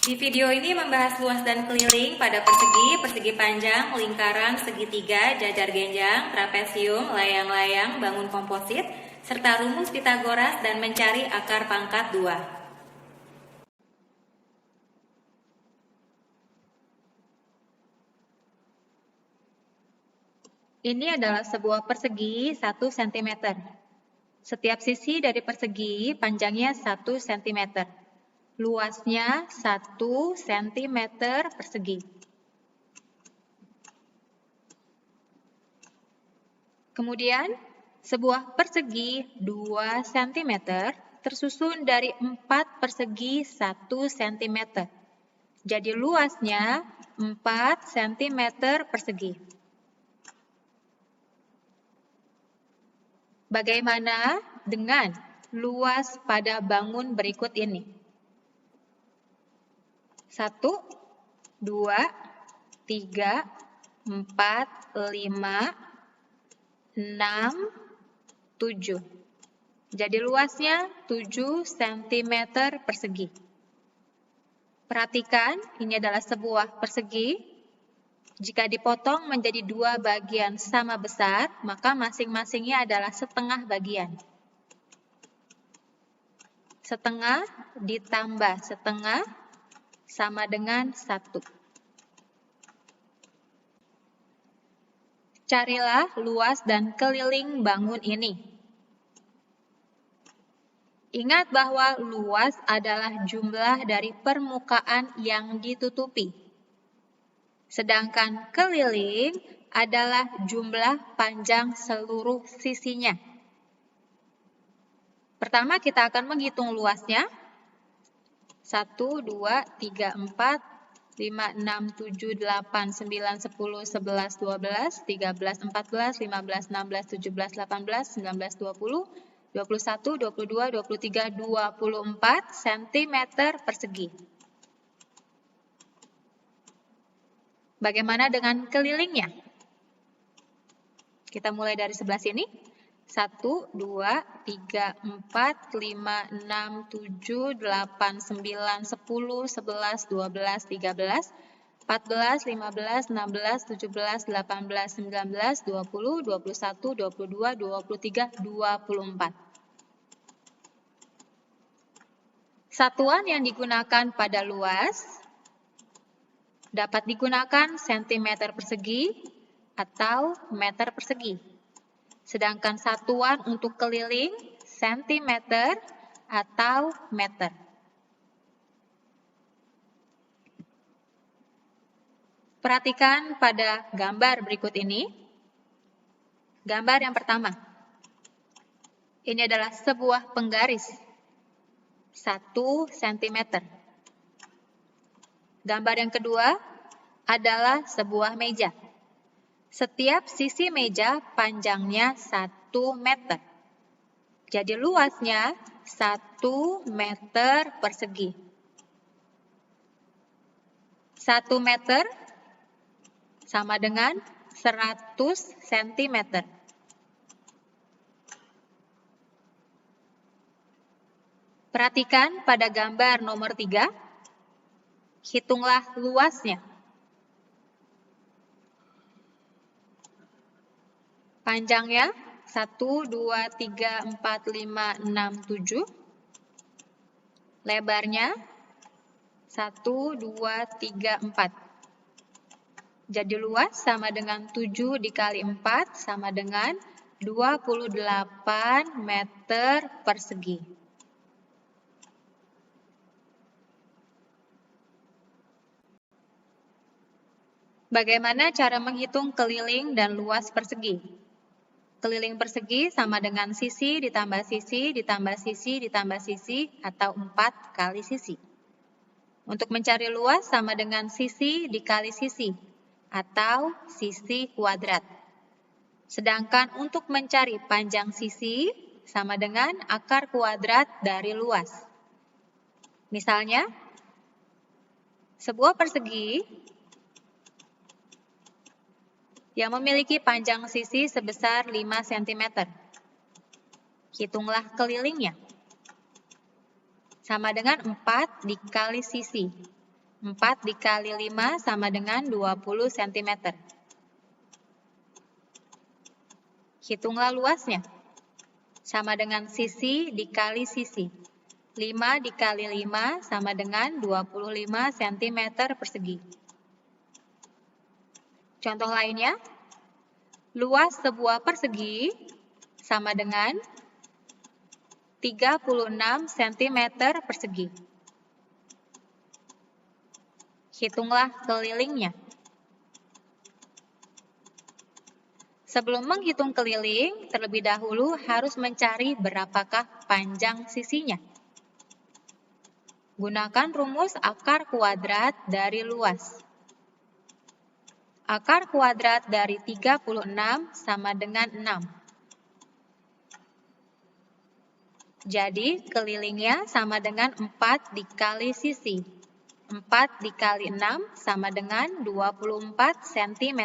Di video ini membahas luas dan keliling pada persegi, persegi panjang, lingkaran, segitiga, jajar genjang, trapesium, layang-layang, bangun komposit, serta rumus Pitagoras dan mencari akar pangkat 2. Ini adalah sebuah persegi 1 cm. Setiap sisi dari persegi panjangnya 1 cm. Luasnya 1 cm persegi. Kemudian, sebuah persegi 2 cm tersusun dari 4 persegi 1 cm. Jadi luasnya 4 cm persegi. Bagaimana dengan luas pada bangun berikut ini? 1, 2, 3, 4, 5, 6, 7. Jadi luasnya 7 cm persegi. Perhatikan, ini adalah sebuah persegi. Jika dipotong menjadi 2 bagian sama besar, maka masing-masingnya adalah setengah bagian. Setengah ditambah setengah sama dengan 1. Carilah luas dan keliling bangun ini. Ingat bahwa luas adalah jumlah dari permukaan yang ditutupi. Sedangkan keliling adalah jumlah panjang seluruh sisinya. Pertama kita akan menghitung luasnya. 1, 2, 3, 4, 5, 6, 7, 8, 9, 10, 11, 12, 13, 14, 15, 16, 17, 18, 19, 20, 21, 22, 23, 24 cm persegi. Bagaimana dengan kelilingnya? Kita mulai dari sebelah sini. 1, 2, 3, 4, 5, 6, 7, 8, 9, 10, 11, 12, 13, 14, 15, 16, 17, 18, 19, 20, 21, 22, 23, 24. Satuan yang digunakan pada luas dapat digunakan cm persegi atau meter persegi. Sedangkan satuan untuk keliling cm atau meter. Perhatikan pada gambar berikut ini. Gambar yang pertama. Ini adalah sebuah penggaris 1 cm. Gambar yang kedua adalah sebuah meja. Setiap sisi meja panjangnya 1 meter. Jadi luasnya 1 meter persegi. 1 meter sama dengan 100 cm. Perhatikan pada gambar nomor 3. Hitunglah luasnya. Panjangnya 1, 2, 3, 4, 5, 6, 7. Lebarnya 1, 2, 3, 4. Jadi luas sama dengan 7 dikali 4 sama dengan 28 meter persegi. Bagaimana cara menghitung keliling dan luas persegi? Keliling persegi sama dengan sisi ditambah sisi ditambah sisi ditambah sisi atau 4 kali sisi. Untuk mencari luas sama dengan sisi dikali sisi atau sisi kuadrat. Sedangkan untuk mencari panjang sisi sama dengan akar kuadrat dari luas. Misalnya, sebuah persegi yang memiliki panjang sisi sebesar 5 cm. Hitunglah kelilingnya. Sama dengan 4 dikali sisi. 4 dikali 5 sama dengan 20 cm. Hitunglah luasnya. Sama dengan sisi dikali sisi. 5 dikali 5 sama dengan 25 cm persegi. Contoh lainnya, luas sebuah persegi sama dengan 36 cm persegi. Hitunglah kelilingnya. Sebelum menghitung keliling, terlebih dahulu harus mencari berapakah panjang sisinya. Gunakan rumus akar kuadrat dari luas. Akar kuadrat dari 36 sama dengan 6. Jadi, kelilingnya sama dengan 4 dikali sisi. 4 dikali 6 sama dengan 24 cm.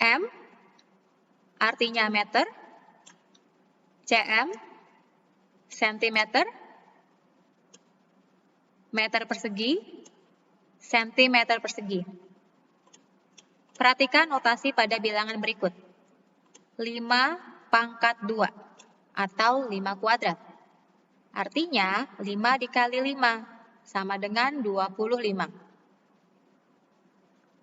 M artinya meter, cm cm, meter persegi, cm persegi. Perhatikan notasi pada bilangan berikut. 5 pangkat 2 atau 5 kuadrat. Artinya 5 dikali 5 sama dengan 25.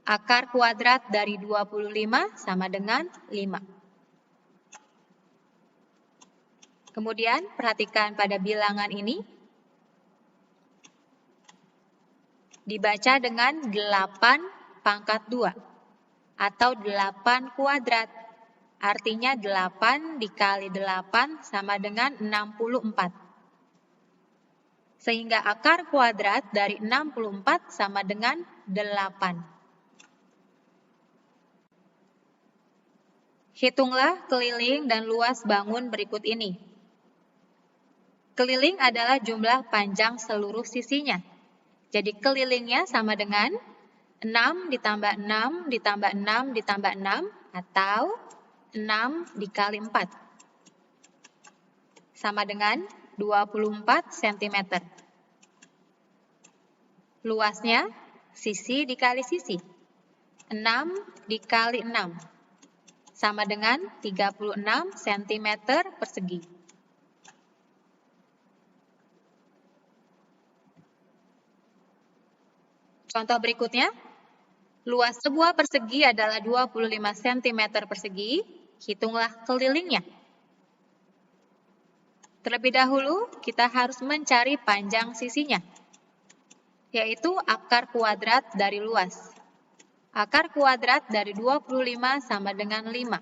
Akar kuadrat dari 25 sama dengan 5. Kemudian perhatikan pada bilangan ini. Dibaca dengan 8 pangkat 2 atau 8 kuadrat. Artinya 8 dikali 8 sama dengan 64. Sehingga akar kuadrat dari 64 sama dengan 8. Hitunglah keliling dan luas bangun berikut ini. Keliling adalah jumlah panjang seluruh sisinya. Jadi kelilingnya sama dengan 6 ditambah 6 ditambah 6 ditambah 6 atau 6 dikali 4. Sama dengan 24 cm. Luasnya sisi dikali sisi. 6 dikali 6. Sama dengan 36 cm persegi. Contoh berikutnya, luas sebuah persegi adalah 25 cm persegi, hitunglah kelilingnya. Terlebih dahulu, kita harus mencari panjang sisinya, yaitu akar kuadrat dari luas. Akar kuadrat dari 25 sama dengan 5.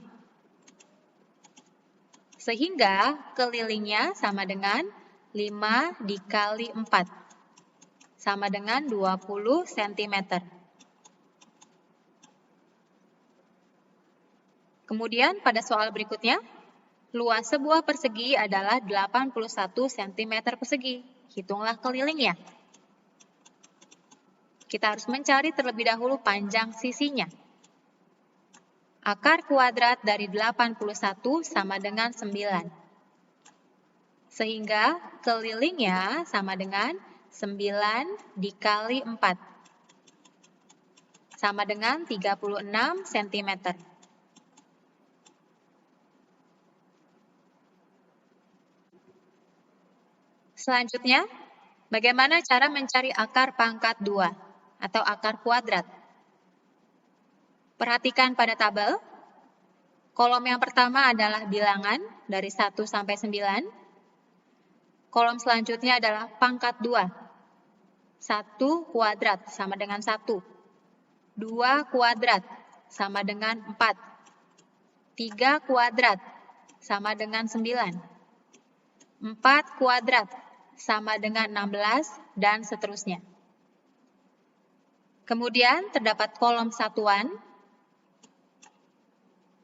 Sehingga kelilingnya sama dengan 5 dikali 4. Sama dengan 20 cm. Kemudian pada soal berikutnya, luas sebuah persegi adalah 81 cm persegi. Hitunglah kelilingnya. Kita harus mencari terlebih dahulu panjang sisinya. Akar kuadrat dari 81 sama dengan 9. Sehingga kelilingnya sama dengan 9 dikali 4. Sama dengan 36 cm. Selanjutnya, bagaimana cara mencari akar pangkat 2 atau akar kuadrat? Perhatikan pada tabel. Kolom yang pertama adalah bilangan dari 1 sampai 9. Kolom selanjutnya adalah pangkat 2. 1 kuadrat sama dengan 1. 2 kuadrat sama dengan 4. 3 kuadrat sama dengan 9. 4 kuadrat sama dengan 16 dan seterusnya. Kemudian terdapat kolom satuan.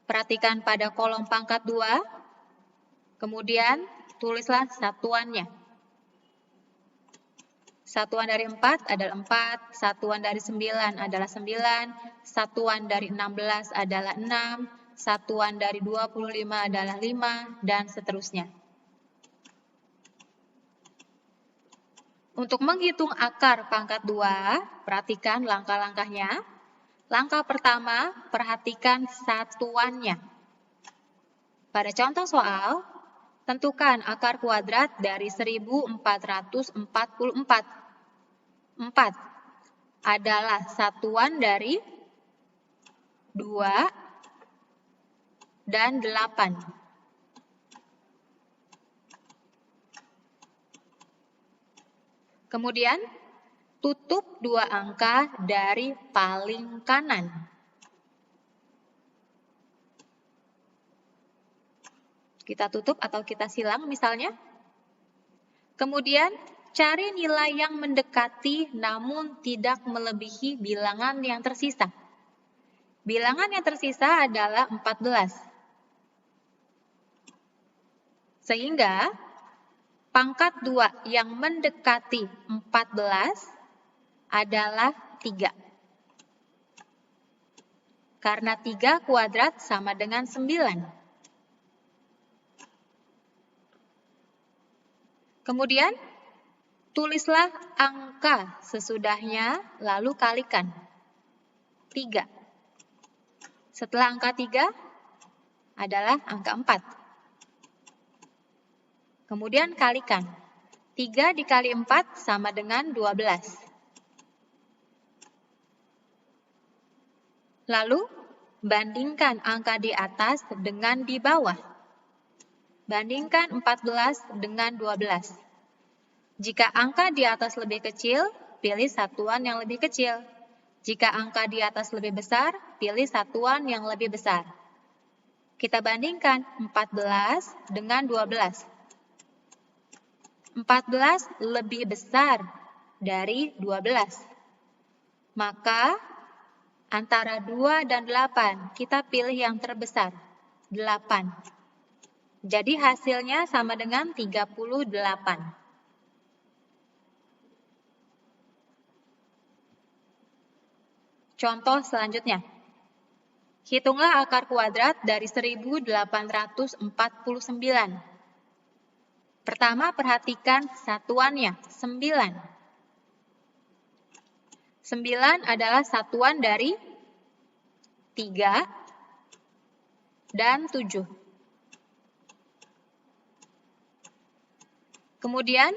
Perhatikan pada kolom pangkat 2. Kemudian tulislah satuannya. Satuan dari 4 adalah 4, satuan dari 9 adalah 9, satuan dari 16 adalah 6, satuan dari 25 adalah 5, dan seterusnya. Untuk menghitung akar pangkat 2, perhatikan langkah-langkahnya. Langkah pertama, perhatikan satuannya. Pada contoh soal, tentukan akar kuadrat dari 1444. 4 adalah satuan dari 2 dan 8. Kemudian, tutup 2 angka dari paling kanan. Kita tutup atau kita silang misalnya. Kemudian, cari nilai yang mendekati namun tidak melebihi bilangan yang tersisa. Bilangan yang tersisa adalah 14. Sehingga, pangkat 2 yang mendekati 14 adalah 3. Karena 3 kuadrat sama dengan 9. Kemudian, tulislah angka sesudahnya lalu kalikan. 3. Setelah angka 3 adalah angka 4. Kemudian kalikan. 3 dikali 4 sama dengan 12. Lalu, bandingkan angka di atas dengan di bawah. Bandingkan 14 dengan 12. Jika angka di atas lebih kecil, pilih satuan yang lebih kecil. Jika angka di atas lebih besar, pilih satuan yang lebih besar. Kita bandingkan 14 dengan 12. 14 lebih besar dari 12. Maka, antara 2 dan 8, kita pilih yang terbesar, 8. Jadi hasilnya sama dengan 38. Contoh selanjutnya. Hitunglah akar kuadrat dari 1849. Pertama, perhatikan satuannya, 9. 9 adalah satuan dari 3 dan 7. Kemudian,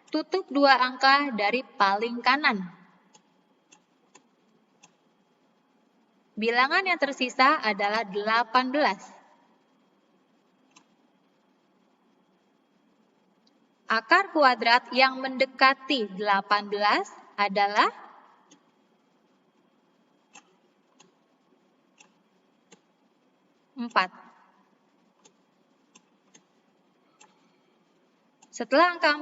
tutup 2 angka dari paling kanan. Bilangan yang tersisa adalah 18. Akar kuadrat yang mendekati 18 adalah 4. Setelah angka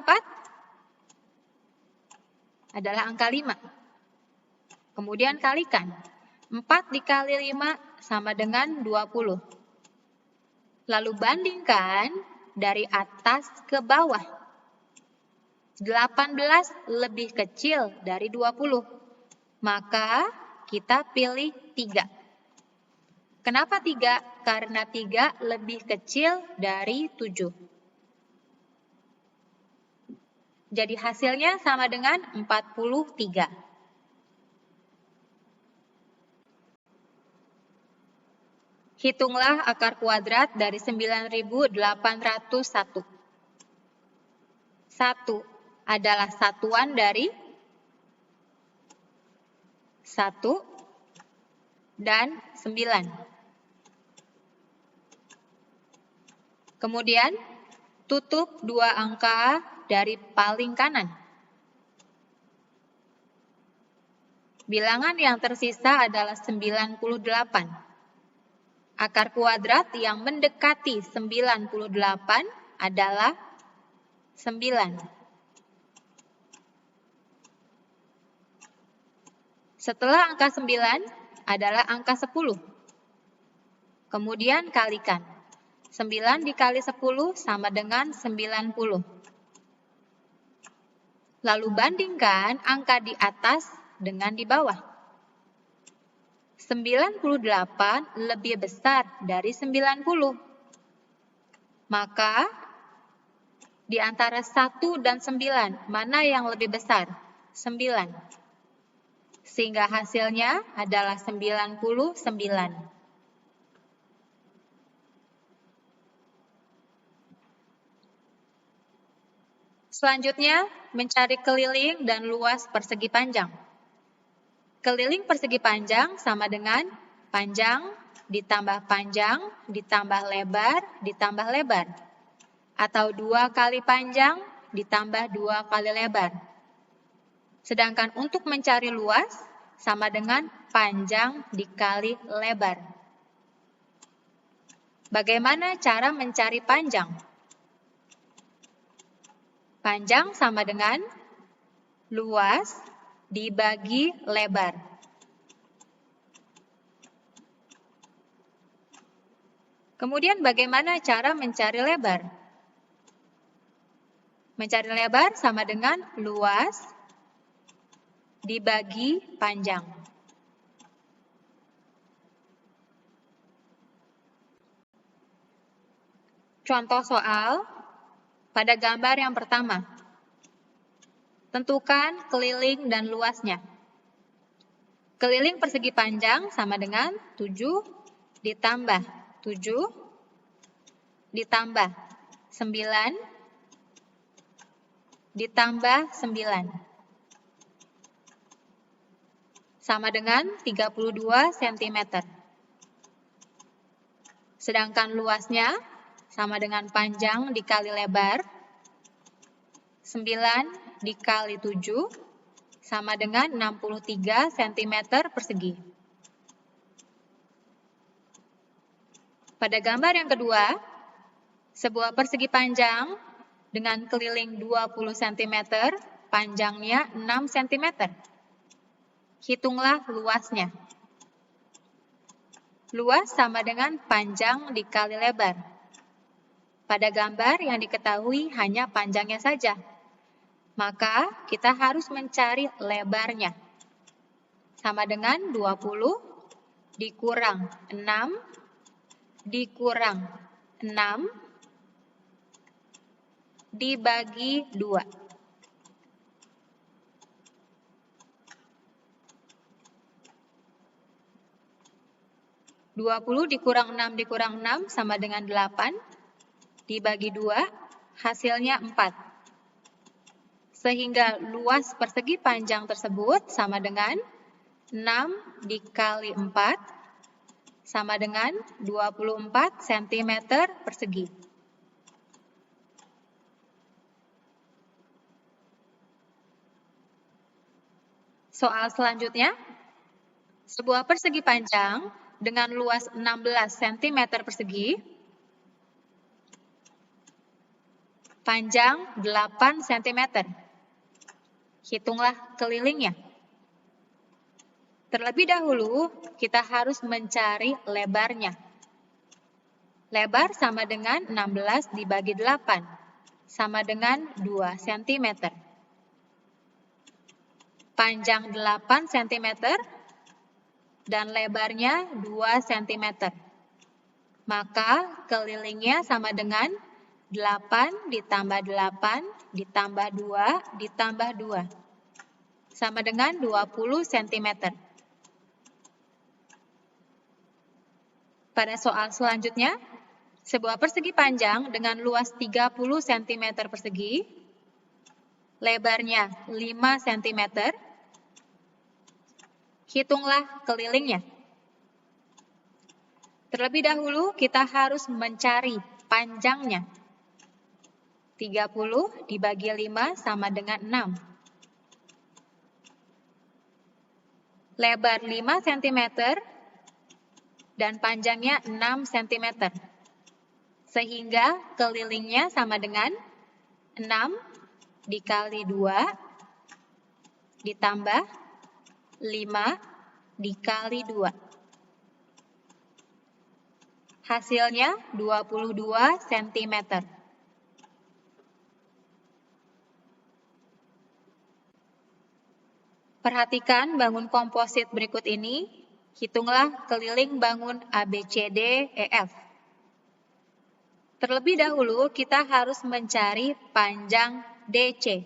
4 adalah angka 5. Kemudian kalikan. 4 dikali 5 sama dengan 20. Lalu bandingkan dari atas ke bawah. 18 lebih kecil dari 20. Maka kita pilih 3. Kenapa 3? Karena 3 lebih kecil dari 7. Jadi hasilnya sama dengan 43. Hitunglah akar kuadrat dari 9801. 1 adalah satuan dari 1 dan 9. Kemudian, tutup 2 angka dari paling kanan. Bilangan yang tersisa adalah 98. Akar kuadrat yang mendekati 98 adalah 9. Setelah angka 9 adalah angka 10. Kemudian kalikan. 9 dikali 10 sama dengan 90. Lalu bandingkan angka di atas dengan di bawah. 98 lebih besar dari 90. Maka, di antara 1 dan 9, mana yang lebih besar? 9. Sehingga hasilnya adalah 99. Selanjutnya, mencari keliling dan luas persegi panjang. Keliling persegi panjang sama dengan panjang ditambah panjang ditambah lebar ditambah lebar. Atau 2 kali panjang ditambah 2 kali lebar. Sedangkan untuk mencari luas sama dengan panjang dikali lebar. Bagaimana cara mencari panjang? Panjang sama dengan luas dibagi lebar. Kemudian bagaimana cara mencari lebar? Mencari lebar sama dengan luas dibagi panjang. Contoh soal pada gambar yang pertama. Tentukan keliling dan luasnya. Keliling persegi panjang sama dengan 7 ditambah 7 ditambah 9 ditambah 9. Sama dengan 32 cm. Sedangkan luasnya sama dengan panjang dikali lebar, 9 dikali 7 sama dengan 63 cm persegi. Pada gambar yang kedua, sebuah persegi panjang dengan keliling 20 cm, panjangnya 6 cm. Hitunglah luasnya. Luas sama dengan panjang dikali lebar. Pada gambar yang diketahui hanya panjangnya saja. Maka kita harus mencari lebarnya. Sama dengan 20 dikurang 6 dikurang 6 dibagi 2. Dikurang 6 sama dengan 8, dibagi 2, hasilnya 4. Sehingga luas persegi panjang tersebut sama dengan 6 dikali 4, sama dengan 24 cm persegi. Soal selanjutnya, sebuah persegi panjang dengan luas 16 cm persegi, panjang 8 cm. Hitunglah kelilingnya. Terlebih dahulu, kita harus mencari lebarnya. Lebar sama dengan 16 dibagi 8, sama dengan 2 cm. Panjang 8 cm dan lebarnya 2 cm. Maka kelilingnya sama dengan 8 ditambah 8 ditambah 2 ditambah 2. Sama dengan 20 cm. Pada soal selanjutnya, sebuah persegi panjang dengan luas 30 cm persegi, lebarnya 5 cm, hitunglah kelilingnya. Terlebih dahulu kita harus mencari panjangnya. 30 dibagi 5 sama dengan 6. Lebar 5 cm dan panjangnya 6 cm. Sehingga kelilingnya sama dengan 6 dikali 2 ditambah 5 dikali 2. Hasilnya 22 cm. Perhatikan bangun komposit berikut ini. Hitunglah keliling bangun ABCDEF. Terlebih dahulu kita harus mencari panjang DC.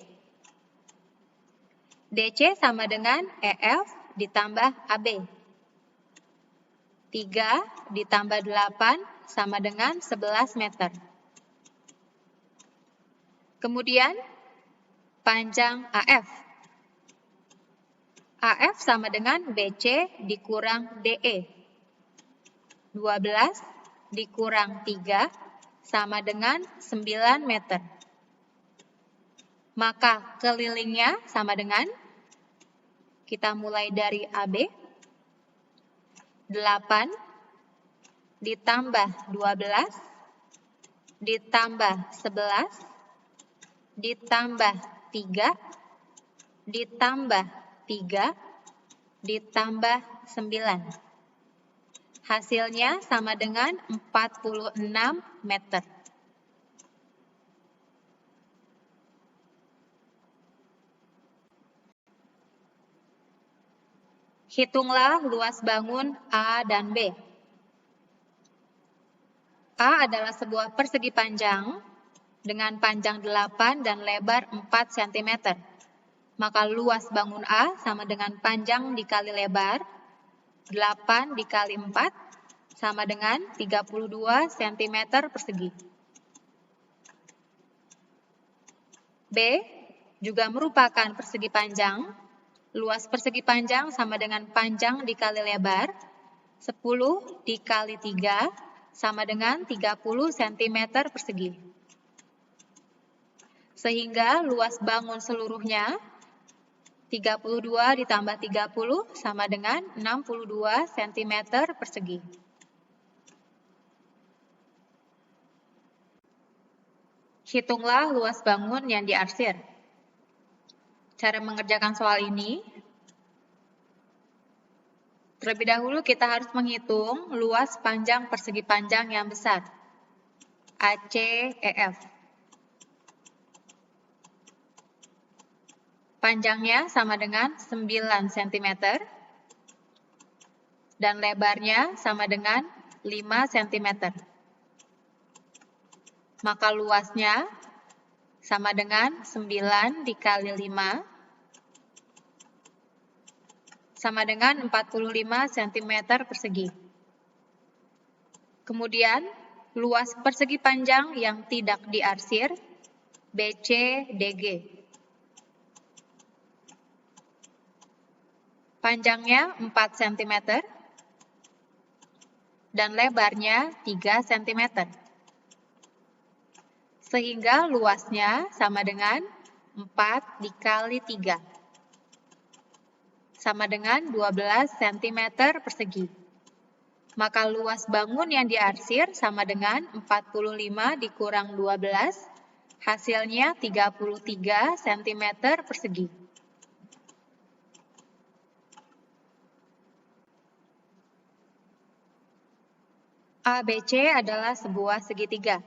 DC sama dengan EF ditambah AB. 3 ditambah 8 sama dengan 11 meter. Kemudian panjang AF. AF sama dengan BC dikurang DE. 12 dikurang 3 sama dengan 9 meter. Maka kelilingnya sama dengan, kita mulai dari AB, 8 ditambah 12 ditambah 11 ditambah 3 ditambah 3 ditambah 9. Hasilnya sama dengan 46 meter. Hitunglah luas bangun A dan B. A adalah sebuah persegi panjang dengan panjang 8 dan lebar 4 cm. Maka luas bangun A sama dengan panjang dikali lebar, 8 dikali 4 sama dengan 32 cm persegi. B juga merupakan persegi panjang. Luas persegi panjang sama dengan panjang dikali lebar, 10 dikali 3 sama dengan 30 cm persegi. Sehingga luas bangun seluruhnya 32 ditambah 30 sama dengan 62 cm persegi. Hitunglah luas bangun yang diarsir. Cara mengerjakan soal ini, terlebih dahulu kita harus menghitung luas panjang persegi panjang yang besar, ACEF. Panjangnya sama dengan 9 cm dan lebarnya sama dengan 5 cm. Maka luasnya sama dengan 9 dikali 5 sama dengan 45 cm persegi. Kemudian, luas persegi panjang yang tidak diarsir, BCDG. Panjangnya 4 cm dan lebarnya 3 cm. Sehingga luasnya sama dengan 4 dikali 3. Sama dengan 12 cm persegi. Maka luas bangun yang diarsir sama dengan 45 dikurang 12, hasilnya 33 cm persegi. ABC adalah sebuah segitiga.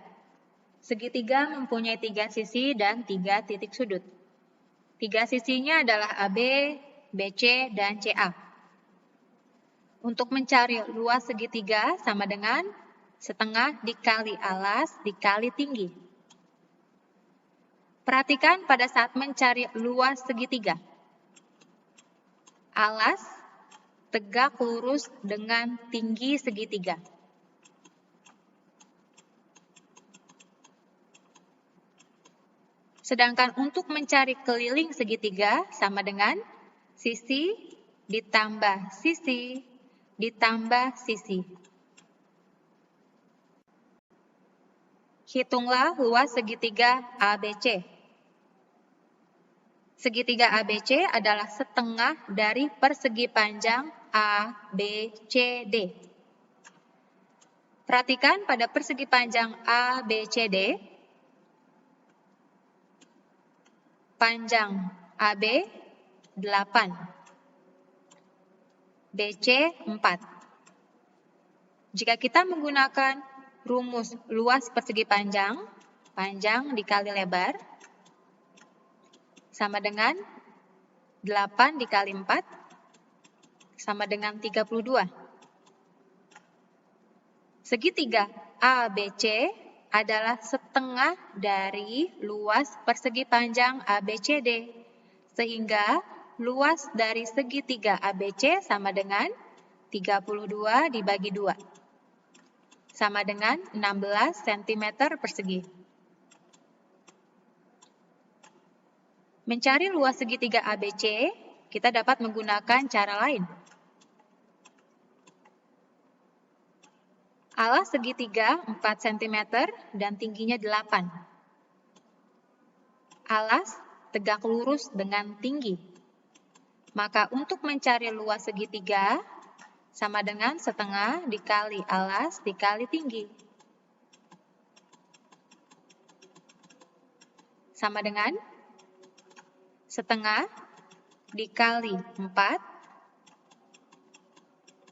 Segitiga mempunyai 3 sisi dan 3 titik sudut. 3 sisinya adalah AB, BC, dan CA. Untuk mencari luas segitiga sama dengan setengah dikali alas dikali tinggi. Perhatikan pada saat mencari luas segitiga. Alas tegak lurus dengan tinggi segitiga. Sedangkan untuk mencari keliling segitiga sama dengan sisi ditambah sisi ditambah sisi. Hitunglah luas segitiga ABC. Segitiga ABC adalah setengah dari persegi panjang ABCD. Perhatikan pada persegi panjang ABCD, panjang AB 8, BC 4. Jika kita menggunakan rumus luas persegi panjang, panjang dikali lebar, sama dengan 8 dikali 4, sama dengan 32. Segitiga ABC adalah setengah dari luas persegi panjang ABCD, sehingga luas dari segitiga ABC sama dengan 32 dibagi 2, sama dengan 16 cm persegi. Mencari luas segitiga ABC, kita dapat menggunakan cara lain. Alas segitiga 4 cm dan tingginya 8. Alas tegak lurus dengan tinggi. Maka untuk mencari luas segitiga, sama dengan setengah dikali alas dikali tinggi. Sama dengan setengah dikali 4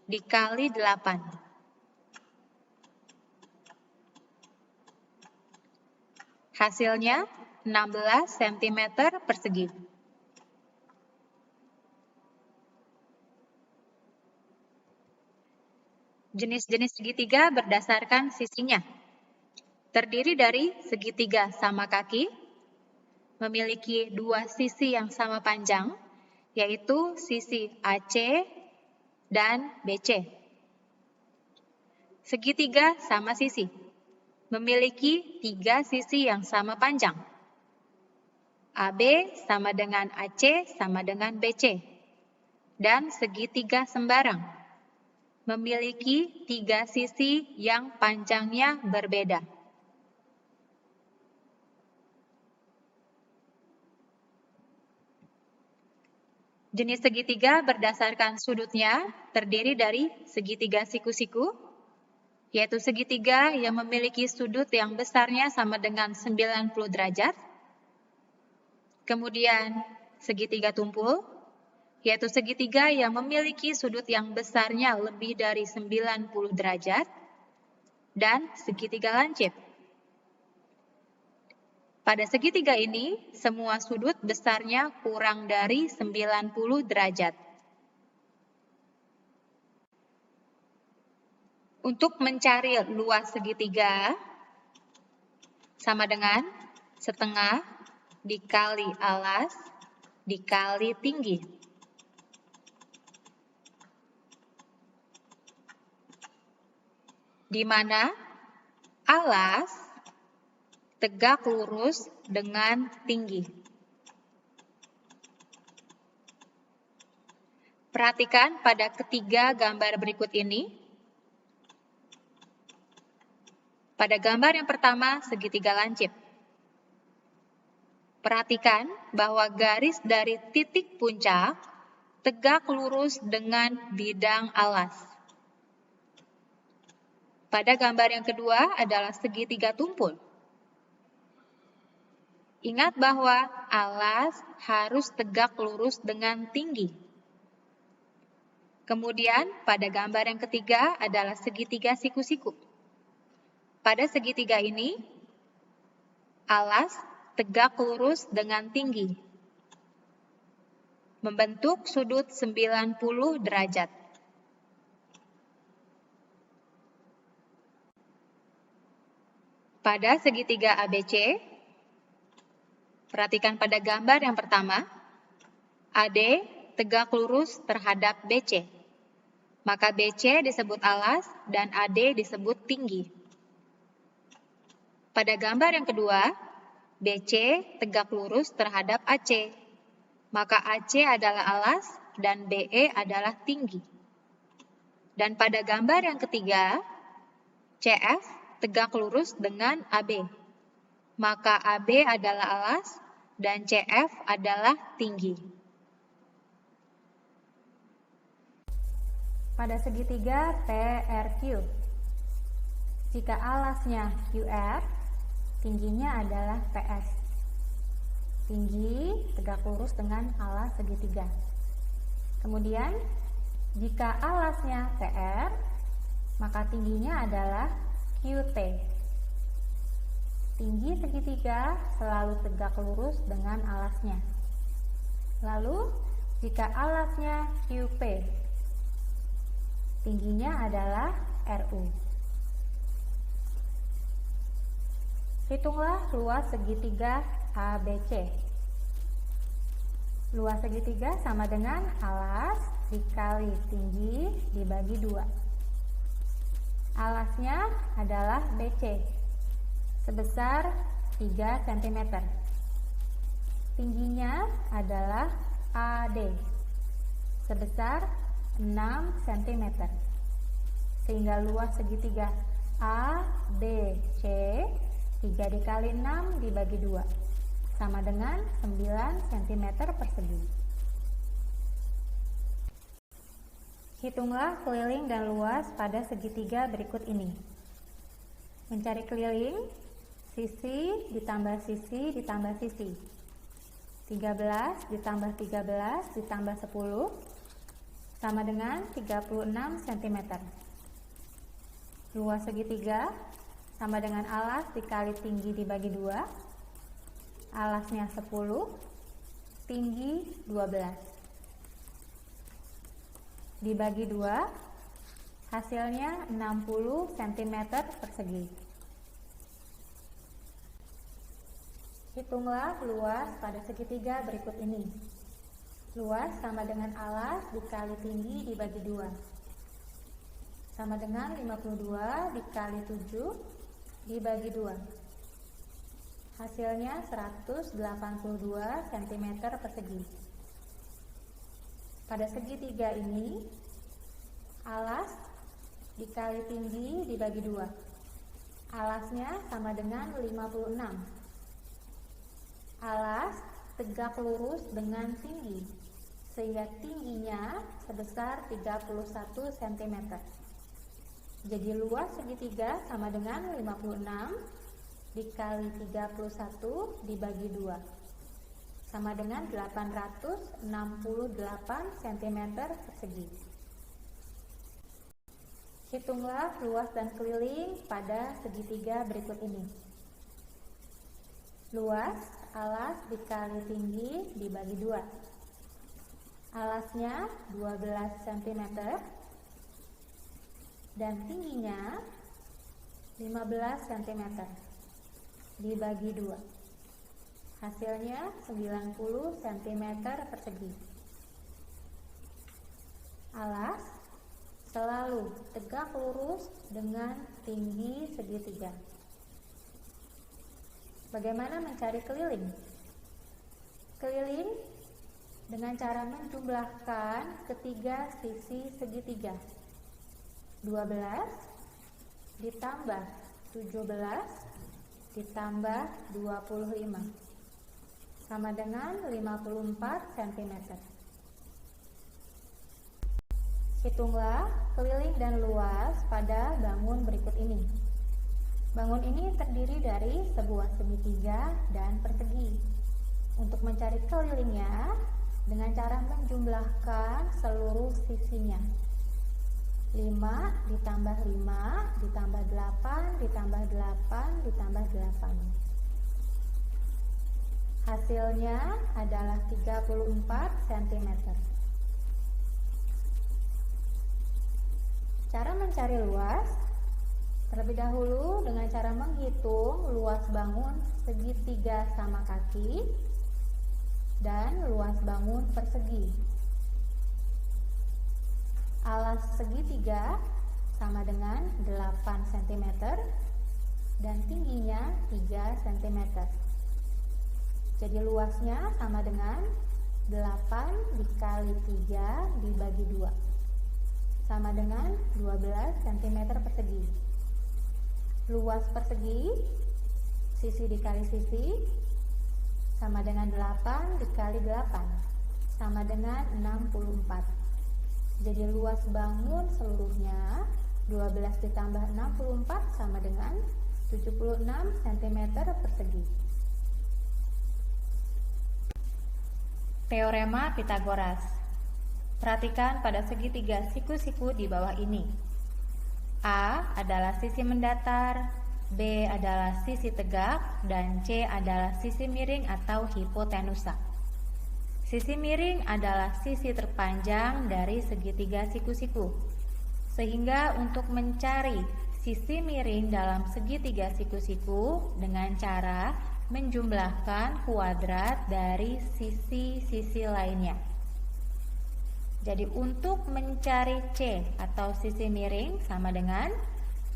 dikali 8. Hasilnya 16 cm persegi. Jenis-jenis segitiga berdasarkan sisinya. Terdiri dari segitiga sama kaki, memiliki dua sisi yang sama panjang, yaitu sisi AC dan BC. Segitiga sama sisi, memiliki tiga sisi yang sama panjang. AB sama dengan AC sama dengan BC. Dan segitiga sembarang, memiliki tiga sisi yang panjangnya berbeda. Jenis segitiga berdasarkan sudutnya terdiri dari segitiga siku-siku, yaitu segitiga yang memiliki sudut yang besarnya sama dengan 90 derajat. Kemudian segitiga tumpul, yaitu segitiga yang memiliki sudut yang besarnya lebih dari 90 derajat. Dan segitiga lancip. Pada segitiga ini, semua sudut besarnya kurang dari 90 derajat. Untuk mencari luas segitiga, sama dengan setengah dikali alas dikali tinggi. Di mana alas tegak lurus dengan tinggi. Perhatikan pada ketiga gambar berikut ini. Pada gambar yang pertama, segitiga lancip. Perhatikan bahwa garis dari titik puncak tegak lurus dengan bidang alas. Pada gambar yang kedua adalah segitiga tumpul. Ingat bahwa alas harus tegak lurus dengan tinggi. Kemudian pada gambar yang ketiga adalah segitiga siku-siku. Pada segitiga ini, alas tegak lurus dengan tinggi, membentuk sudut 90 derajat. Pada segitiga ABC, perhatikan pada gambar yang pertama, AD tegak lurus terhadap BC. Maka BC disebut alas dan AD disebut tinggi. Pada gambar yang kedua, BC tegak lurus terhadap AC. Maka AC adalah alas dan BE adalah tinggi. Dan pada gambar yang ketiga, CF tegak lurus dengan AB. Maka AB adalah alas dan CF adalah tinggi. Pada segitiga TRQ, jika alasnya QR, tingginya adalah PS. Tinggi tegak lurus dengan alas segitiga. Kemudian, jika alasnya TR, maka tingginya adalah QT. Tinggi segitiga selalu tegak lurus dengan alasnya. Lalu, jika alasnya QP, tingginya adalah RU. Hitunglah luas segitiga ABC. Luas segitiga sama dengan alas dikali tinggi dibagi 2. Alasnya adalah BC sebesar 3 cm. Tingginya adalah AD sebesar 6 cm. Sehingga luas segitiga ABC 3 dikali 6 dibagi 2 sama dengan 9 cm persegi. Hitunglah keliling dan luas pada segitiga berikut ini. Mencari keliling, sisi ditambah sisi ditambah sisi. 13 ditambah 13 ditambah 10 sama dengan 36 cm. Luas segitiga sama dengan alas dikali tinggi dibagi 2. Alasnya 10, tinggi 12. Dibagi 2, hasilnya 60 cm persegi. Hitunglah luas pada segitiga berikut ini. Luas sama dengan alas dikali tinggi dibagi 2. Sama dengan 52 dikali 7 dibagi 2. Hasilnya 182 cm persegi. Pada segitiga ini, alas dikali tinggi dibagi 2. Alasnya sama dengan 56. Alas tegak lurus dengan tinggi, sehingga tingginya sebesar 31 cm. Jadi luas segitiga sama dengan 56 dikali 31 dibagi 2 sama dengan 868 cm persegi. Hitunglah luas dan keliling pada segitiga berikut ini. Luas alas dikali tinggi dibagi 2. Alasnya 12 cm dan tingginya 15 cm dibagi 2. Hasilnya 90 cm persegi. Alas selalu tegak lurus dengan tinggi segitiga. Bagaimana mencari keliling? Keliling dengan cara menjumlahkan ketiga sisi segitiga. 12 ditambah 17 ditambah 25 sama dengan 54 cm. Hitunglah keliling dan luas pada bangun berikut ini. Bangun ini terdiri dari sebuah segitiga dan persegi. Untuk mencari kelilingnya dengan cara menjumlahkan seluruh sisinya. 5 ditambah 5 ditambah 8 ditambah 8 ditambah 8. Hasilnya adalah 34 cm. Cara mencari luas, terlebih dahulu dengan cara menghitung luas bangun segitiga sama kaki dan luas bangun persegi. Alas segitiga sama dengan 8 cm dan tingginya 3 cm. Jadi luasnya sama dengan 8 dikali 3 dibagi 2 sama dengan 12 cm persegi. Luas persegi, sisi dikali sisi, sama dengan 8 dikali 8 sama dengan 64. Jadi luas bangun seluruhnya 12 ditambah 64 sama dengan 76 cm persegi. Teorema Pythagoras. Perhatikan pada segitiga siku-siku di bawah ini. A adalah sisi mendatar, B adalah sisi tegak, dan C adalah sisi miring atau hipotenusa. Sisi miring adalah sisi terpanjang dari segitiga siku-siku, Sehingga untuk mencari sisi miring dalam segitiga siku-siku dengan cara menjumlahkan kuadrat dari sisi-sisi lainnya. Jadi untuk mencari C atau sisi miring sama dengan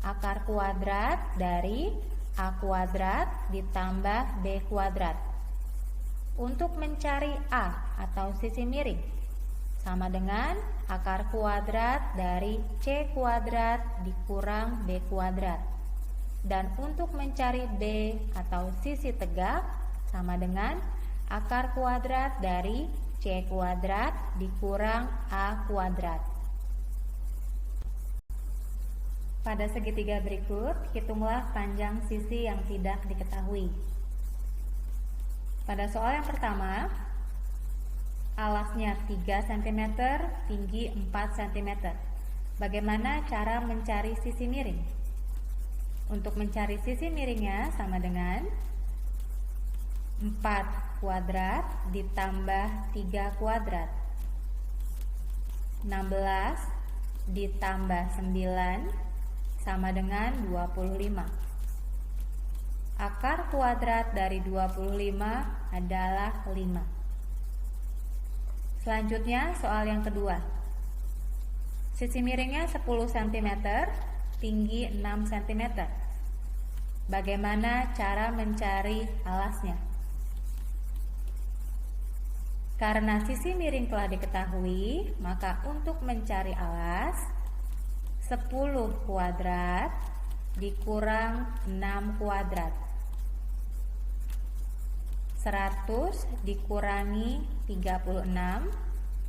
akar kuadrat dari A kuadrat ditambah B kuadrat. Untuk mencari A atau sisi miring sama dengan akar kuadrat dari C kuadrat dikurang B kuadrat. Dan untuk mencari B atau sisi tegak sama dengan akar kuadrat dari C kuadrat dikurang A kuadrat. Pada segitiga berikut, hitunglah panjang sisi yang tidak diketahui. Pada soal yang pertama, alasnya 3 cm, tinggi 4 cm. Bagaimana cara mencari sisi miring? Untuk mencari sisi miringnya sama dengan 4 kuadrat ditambah 3 kuadrat. 16 ditambah 9 sama dengan 25. Akar kuadrat dari 25 adalah 5. Selanjutnya soal yang kedua. Sisi miringnya 10 cm, tinggi 6 cm. Bagaimana cara mencari alasnya? Karena sisi miring telah diketahui, maka untuk mencari alas 10 kuadrat dikurang 6 kuadrat. 100 dikurangi 36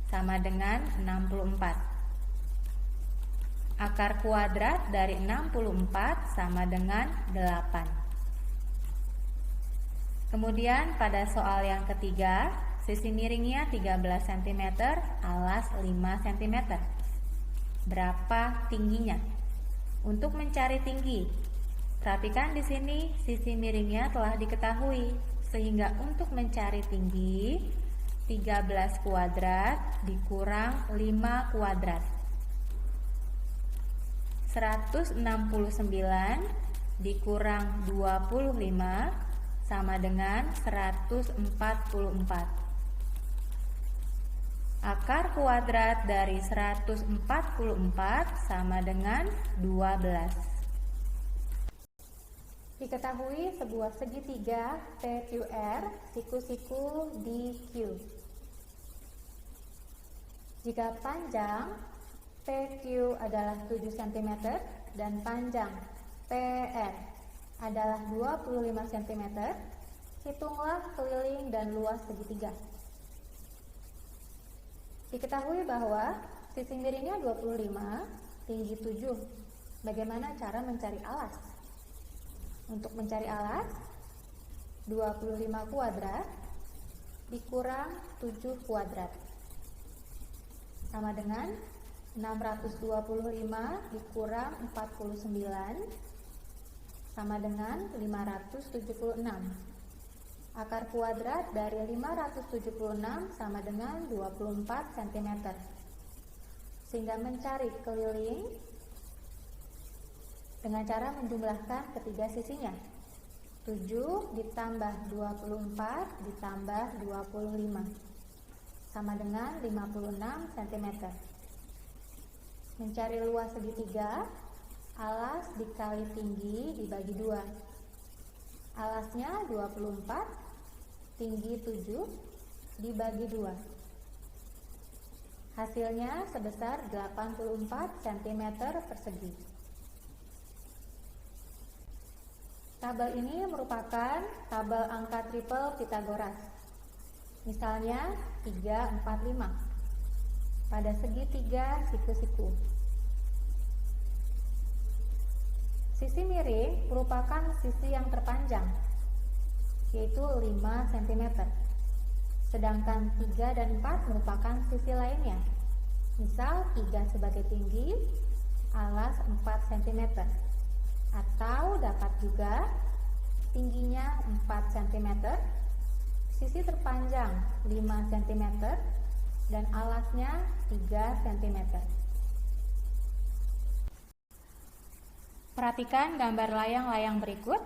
sama dengan 64. Akar kuadrat dari 64 sama dengan 8. Kemudian pada soal yang ketiga, sisi miringnya 13 cm, alas 5 cm. Berapa tingginya? Untuk mencari tinggi, perhatikan di sini sisi miringnya telah diketahui, sehingga untuk mencari tinggi 13 kuadrat dikurang 5 kuadrat. 169 dikurang 25 sama dengan 144. Akar kuadrat dari 144 sama dengan 12. Diketahui sebuah segitiga PQR, siku-siku DQ. Jika panjang PQ adalah 7 cm dan panjang PR adalah 25 cm, hitunglah keliling dan luas segitiga. Diketahui bahwa sisi miringnya 25, tinggi 7. Bagaimana cara mencari alas? Untuk mencari alas, 25 kuadrat dikurang 7 kuadrat sama dengan 625 dikurang 49 sama dengan 576. Akar kuadrat dari 576 sama dengan 24 cm. Sehingga mencari keliling dengan cara menjumlahkan ketiga sisinya. 7 ditambah 24 ditambah 25 sama dengan 56 cm. Mencari luas segitiga, alas dikali tinggi dibagi 2. Alasnya 24, tinggi 7 dibagi 2. Hasilnya sebesar 84 cm persegi. Tabel ini merupakan tabel angka triple Pythagoras. Misalnya 3, 4, 5 pada segitiga siku-siku. Sisi miring merupakan sisi yang terpanjang, yaitu 5 cm. Sedangkan 3 dan 4 merupakan sisi lainnya. Misal 3 sebagai tinggi, alas 4 cm. Atau dapat juga tingginya 4 cm, sisi terpanjang 5 cm, dan alasnya 3 cm. Perhatikan gambar layang-layang berikut.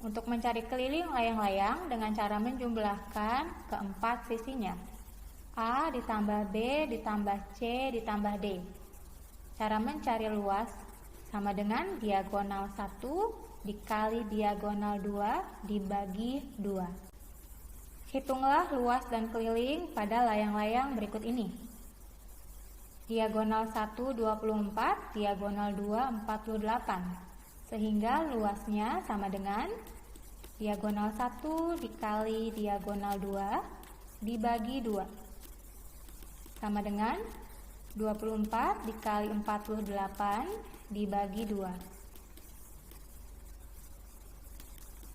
Untuk mencari keliling layang-layang dengan cara menjumlahkan keempat sisinya. A ditambah B ditambah C ditambah D. Cara mencari luas sama dengan diagonal 1 dikali diagonal 2 dibagi 2. Hitunglah luas dan keliling pada layang-layang berikut ini. Diagonal 1 24, diagonal 2 48. Sehingga luasnya sama dengan diagonal 1 dikali diagonal 2 dibagi 2. Sama dengan 24 dikali 48 dibagi 2.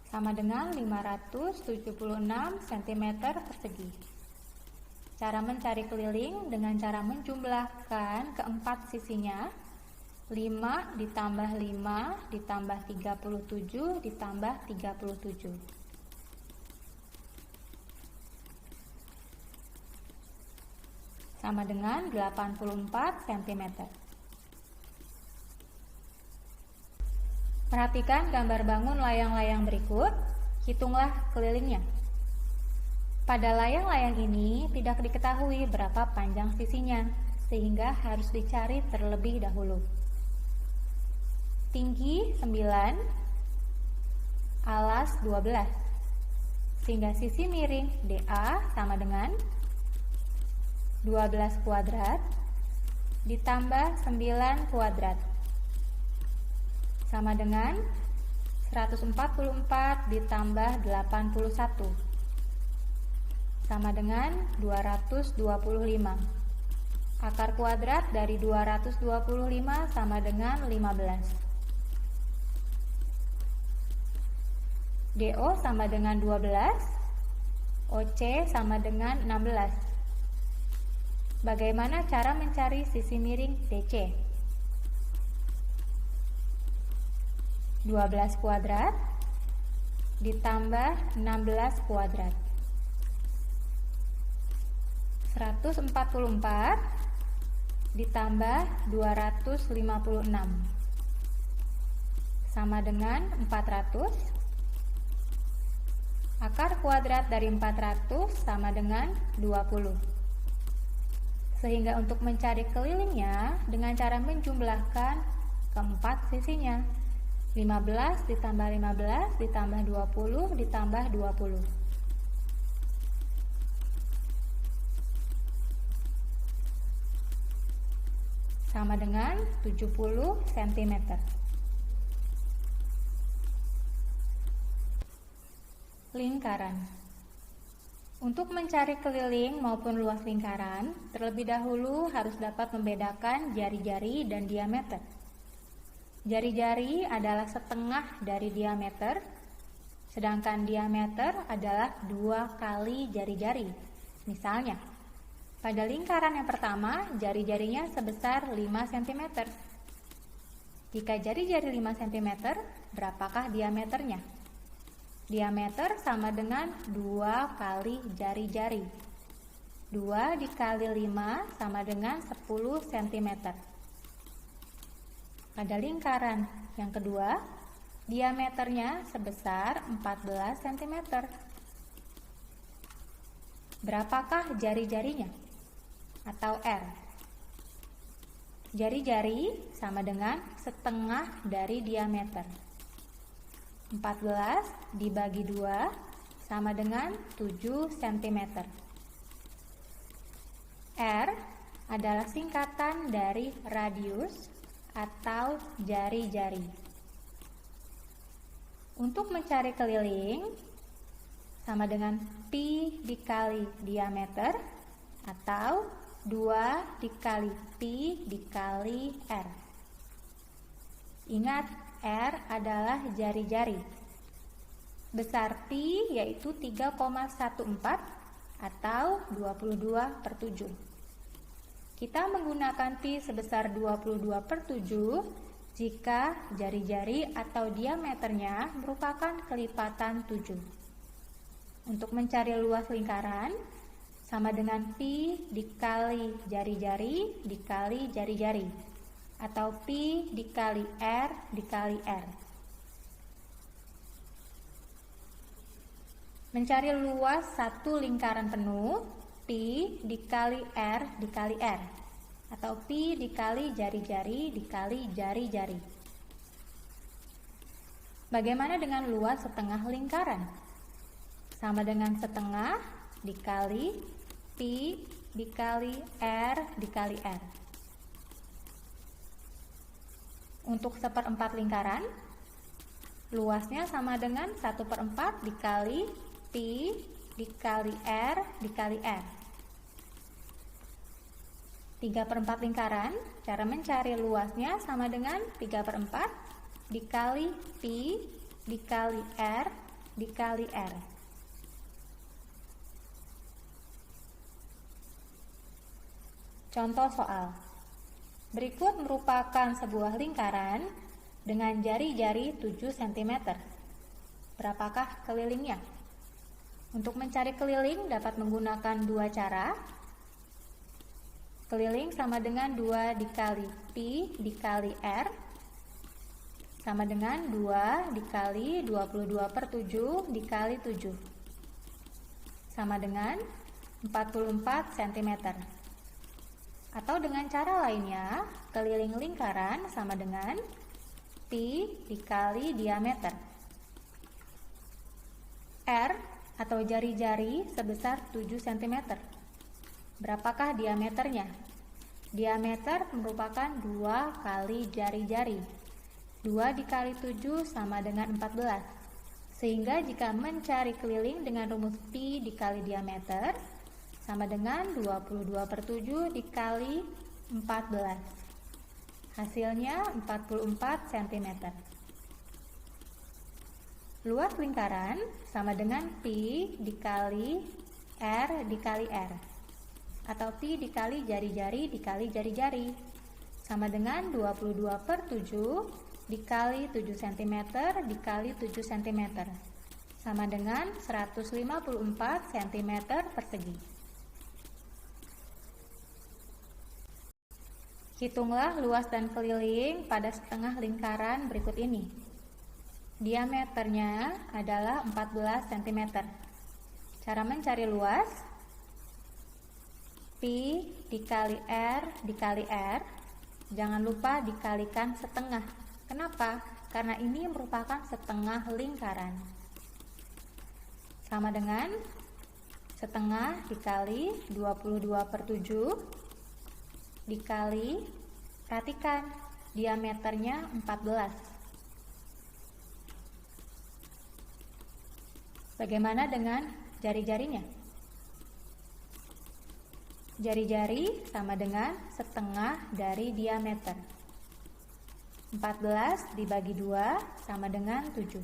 Sama dengan 576 cm persegi. Cara mencari keliling dengan cara menjumlahkan keempat sisinya. 5 ditambah 5 ditambah 37 ditambah 37. Sama dengan 84 cm. Perhatikan gambar bangun layang-layang berikut. Hitunglah kelilingnya. Pada layang-layang ini tidak diketahui berapa panjang sisinya, sehingga harus dicari terlebih dahulu. Tinggi 9, alas 12, sehingga sisi miring DA sama dengan 12 kuadrat ditambah 9 kuadrat sama dengan 144 ditambah 81 sama dengan 225. Akar kuadrat dari 225 sama dengan 15. DO sama dengan 12, OC sama dengan 16. Bagaimana cara mencari sisi miring DC? 12 kuadrat ditambah 16 kuadrat. 144 ditambah 256 sama dengan 400. Akar kuadrat dari 400 sama dengan 20. Sehingga untuk mencari kelilingnya dengan cara menjumlahkan keempat sisinya. 15 ditambah 15 ditambah 20 ditambah 20. Sama dengan 70 cm. Lingkaran. Untuk mencari keliling maupun luas lingkaran, terlebih dahulu harus dapat membedakan jari-jari dan diameter. Jari-jari adalah setengah dari diameter, sedangkan diameter adalah 2 kali jari-jari. Misalnya, pada lingkaran yang pertama, jari-jarinya sebesar 5 cm. Jika jari-jari 5 cm, berapakah diameternya? Diameter sama dengan 2 kali jari-jari. 2 dikali 5 sama dengan 10 cm. Pada lingkaran yang kedua, diameternya sebesar 14 cm. Berapakah jari-jarinya? Atau R? Jari-jari sama dengan setengah dari diameter. 14 dibagi 2 sama dengan 7 cm. R adalah singkatan dari radius atau jari-jari. Untuk mencari keliling sama dengan pi dikali diameter atau 2 dikali pi dikali R. Ingat, R adalah jari-jari. Besar pi yaitu 3,14 atau 22/7. Kita menggunakan pi sebesar 22/7 jika jari-jari atau diameternya merupakan kelipatan 7. Untuk mencari luas lingkaran, sama dengan pi dikali jari-jari dikali jari-jari. atau pi dikali R dikali R. Mencari luas satu lingkaran penuh, pi dikali R dikali R, atau pi dikali jari-jari dikali jari-jari. Bagaimana dengan luas setengah lingkaran? Sama dengan setengah dikali pi dikali R dikali R. Untuk 1/4 lingkaran, luasnya sama dengan 1/4 dikali pi dikali R dikali R. 3/4 lingkaran, cara mencari luasnya sama dengan 3/4 dikali pi dikali R dikali R. Contoh soal. Berikut merupakan sebuah lingkaran dengan jari-jari 7 cm. Berapakah kelilingnya? Untuk mencari keliling dapat menggunakan dua cara. Keliling sama dengan 2 dikali pi dikali R sama dengan 2 dikali 22/7 dikali 7 sama dengan 44 cm. Atau dengan cara lainnya, keliling lingkaran sama dengan pi dikali diameter. R atau jari-jari sebesar 7 cm. Berapakah diameternya? Diameter merupakan 2 kali jari-jari. 2 dikali 7 sama dengan 14. Sehingga jika mencari keliling dengan rumus pi dikali diameter sama dengan 22/7 dikali 14. Hasilnya 44 cm. Luas lingkaran sama dengan pi dikali R dikali R, atau pi dikali jari-jari dikali jari-jari, sama dengan 22/7 dikali 7 cm dikali 7 cm, sama dengan 154 cm persegi. Hitunglah luas dan keliling pada setengah lingkaran berikut ini. Diameternya adalah 14 cm. Cara mencari luas, pi dikali R dikali R, jangan lupa dikalikan setengah. Kenapa? Karena ini merupakan setengah lingkaran. Sama dengan setengah dikali 22/7 dikali, perhatikan diameternya 14. Bagaimana dengan jari-jarinya? Jari-jari sama dengan setengah dari diameter. 14 dibagi 2 sama dengan 7.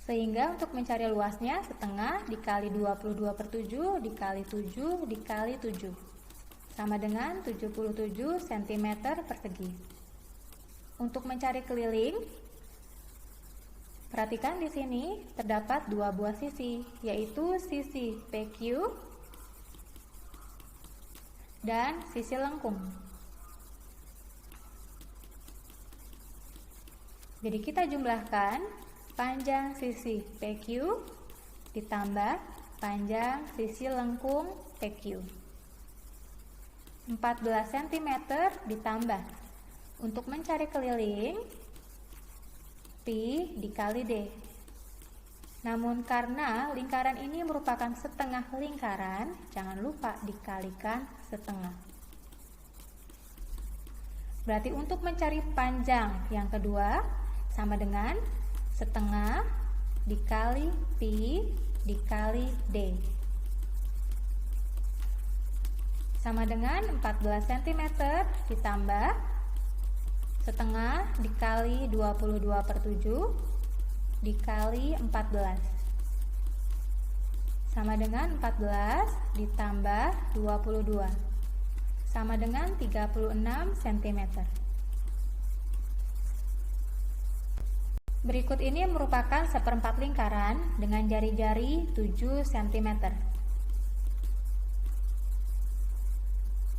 Sehingga untuk mencari luasnya setengah dikali 22/7 dikali 7 dikali 7 sama dengan 77 cm persegi. Untuk mencari keliling, perhatikan di sini terdapat dua buah sisi, yaitu sisi PQ dan sisi lengkung. Jadi kita jumlahkan panjang sisi PQ ditambah panjang sisi lengkung PQ. 14 cm ditambah, untuk mencari keliling, pi dikali D. Namun karena lingkaran ini merupakan setengah lingkaran, jangan lupa dikalikan setengah. Berarti untuk mencari panjang yang kedua sama dengan setengah dikali pi dikali D. Sama dengan 14 cm ditambah setengah dikali 22/7 dikali 14 sama dengan 14 ditambah 22 sama dengan 36 cm. Berikut ini merupakan 1/4 lingkaran dengan jari-jari 7 cm.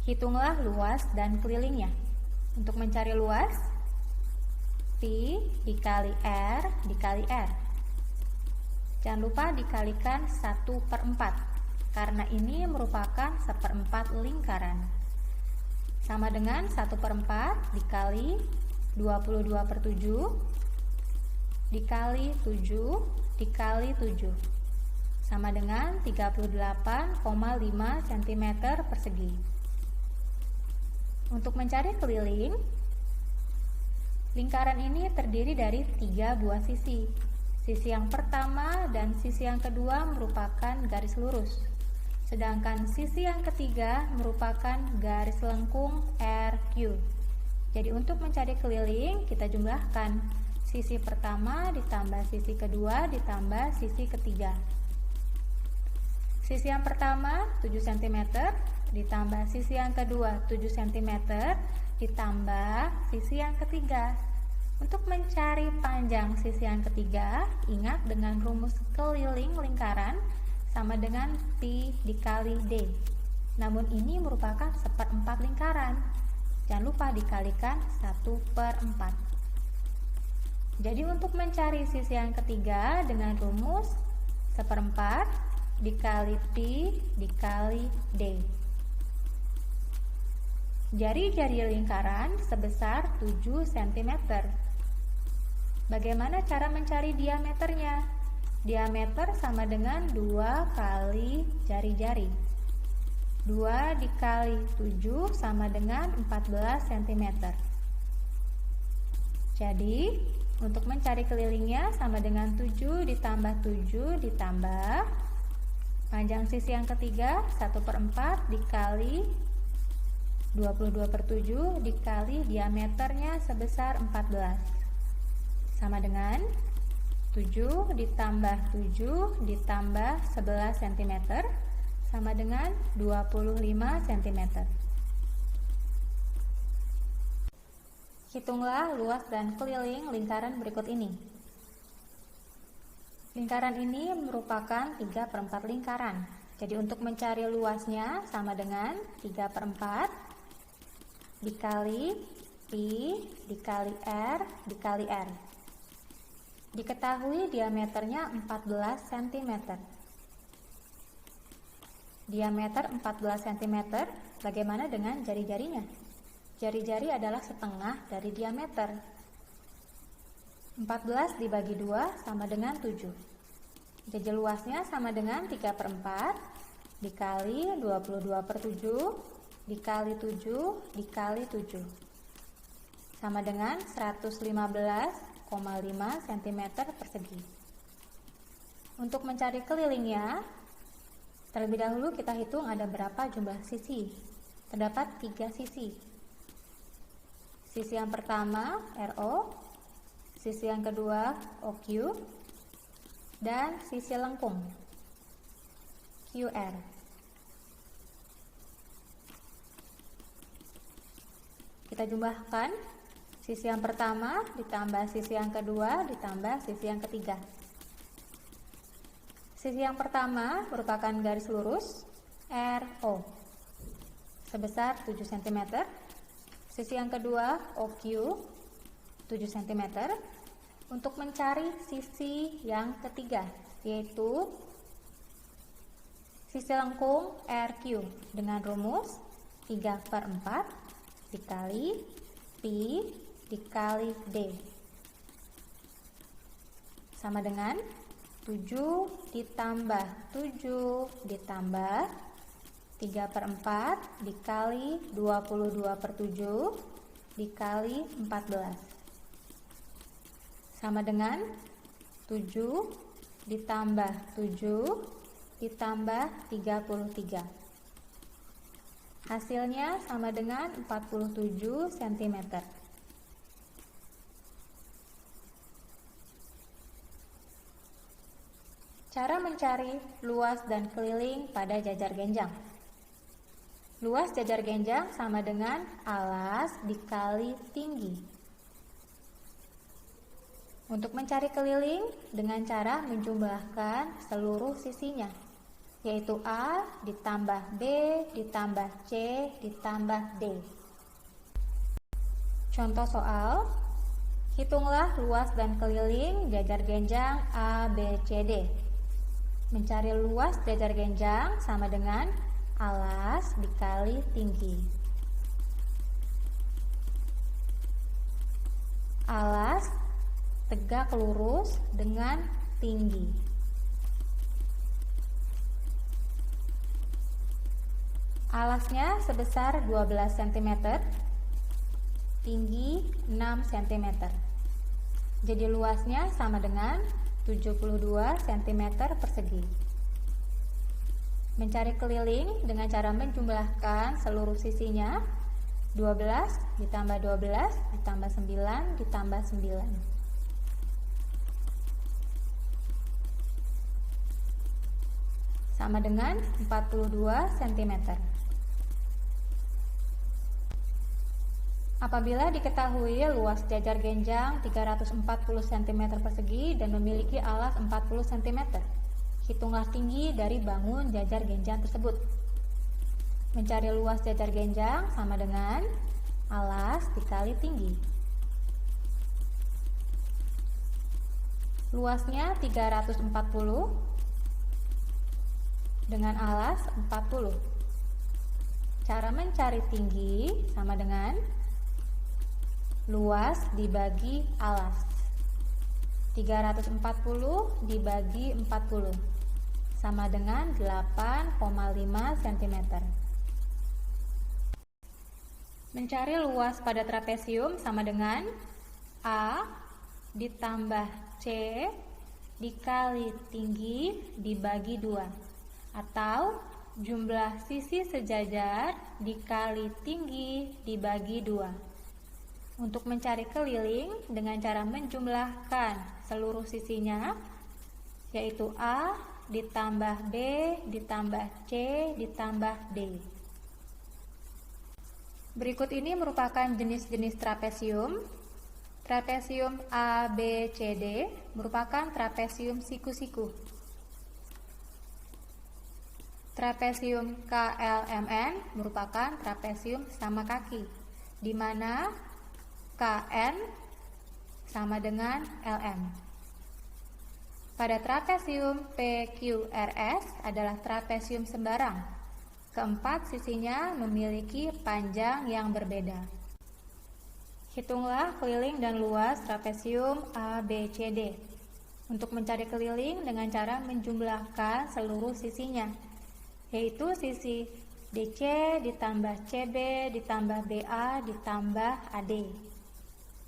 Hitunglah luas dan kelilingnya. Untuk mencari luas, Pi dikali R dikali R. Jangan lupa dikalikan 1/4, karena ini merupakan 1/4 lingkaran. Sama dengan 1/4 dikali 22/7 dikali 7 dikali 7. Sama dengan 38,5 cm persegi. Untuk mencari keliling, lingkaran ini terdiri dari 3 buah sisi. Sisi yang pertama dan sisi yang kedua merupakan garis lurus, sedangkan sisi yang ketiga merupakan garis lengkung RQ. Jadi untuk mencari keliling, kita jumlahkan sisi pertama ditambah sisi kedua ditambah sisi ketiga. Sisi yang pertama 7 cm ditambah sisi yang kedua 7 cm ditambah sisi yang ketiga. Untuk mencari panjang sisi yang ketiga, ingat dengan rumus keliling lingkaran sama dengan Pi dikali D. Namun ini merupakan 1/4 lingkaran. Jangan lupa dikalikan 1/4. Jadi untuk mencari sisi yang ketiga dengan rumus 1/4 dikali Pi dikali D. Jari-jari lingkaran sebesar 7 cm. Bagaimana cara mencari diameternya? Diameter sama dengan 2 kali jari-jari. 2 dikali 7 sama dengan 14 cm. Jadi, untuk mencari kelilingnya sama dengan 7 ditambah 7 ditambah panjang sisi yang ketiga 1/4 dikali 22/7 dikali diameternya sebesar 14. Sama dengan 7 ditambah 7 ditambah 11 cm sama dengan 25 cm. Hitunglah luas dan keliling lingkaran berikut ini. Lingkaran ini merupakan 3/4 lingkaran. Jadi untuk mencari luasnya sama dengan 3/4 dikali Pi dikali R dikali R. Diketahui diameternya 14 cm. Diameter 14 cm, bagaimana dengan jari-jarinya? Jari-jari adalah setengah dari diameter. 14 dibagi 2 sama dengan 7. Jadi luasnya sama dengan 3/4 dikali 22/7 dikali 7 dikali 7. Sama dengan 115,5 cm persegi. Untuk mencari kelilingnya, terlebih dahulu kita hitung ada berapa jumlah sisi. Terdapat 3 sisi. Sisi yang pertama RO, sisi yang kedua OQ, dan sisi lengkung QR. Kita jumlahkan sisi yang pertama ditambah sisi yang kedua ditambah sisi yang ketiga. Sisi yang pertama merupakan garis lurus RO sebesar 7 cm. Sisi yang kedua OQ 7 cm. Untuk mencari sisi yang ketiga, yaitu sisi lengkung RQ dengan rumus 3/4 dikali Pi dikali D sama dengan 7 ditambah 7 ditambah 3/4 dikali 22/7 dikali 14 sama dengan 7 ditambah 7 ditambah 33. Hasilnya sama dengan 47 cm. Cara mencari luas dan keliling pada jajar genjang. Luas jajar genjang sama dengan alas dikali tinggi. Untuk mencari keliling dengan cara menjumlahkan seluruh sisinya. yaitu A ditambah B ditambah C ditambah D. Contoh soal, hitunglah luas dan keliling jajar genjang A, B, C, D. Mencari luas jajar genjang sama dengan alas dikali tinggi. Alas tegak lurus dengan tinggi. Alasnya sebesar 12 cm, tinggi 6 cm. Jadi luasnya sama dengan 72 cm persegi. Mencari keliling dengan cara menjumlahkan seluruh sisinya. 12 ditambah 12 ditambah 9 ditambah 9. Sama dengan 42 cm. Apabila diketahui luas jajar genjang 340 cm persegi dan memiliki alas 40 cm, hitunglah tinggi dari bangun jajar genjang tersebut. Mencari luas jajar genjang sama dengan alas dikali tinggi. Luasnya 340 dengan alas 40. Cara mencari tinggi sama dengan luas dibagi alas. 340 dibagi 40 sama dengan 8,5 cm. Mencari luas pada trapesium sama dengan A ditambah C dikali tinggi dibagi 2, atau jumlah sisi sejajar dikali tinggi dibagi 2. Untuk mencari keliling dengan cara menjumlahkan seluruh sisinya, yaitu A ditambah B ditambah C ditambah D. Berikut ini merupakan jenis-jenis trapesium. Trapesium A, B, C, D merupakan trapesium siku-siku. Trapesium KLMN merupakan trapesium sama kaki, di mana KN sama dengan LM. Pada trapesium PQRS adalah trapesium sembarang. Keempat sisinya memiliki panjang yang berbeda. Hitunglah keliling dan luas trapesium A, B, C, D. Untuk mencari keliling dengan cara menjumlahkan seluruh sisinya, yaitu sisi DC ditambah CB ditambah BA ditambah AD.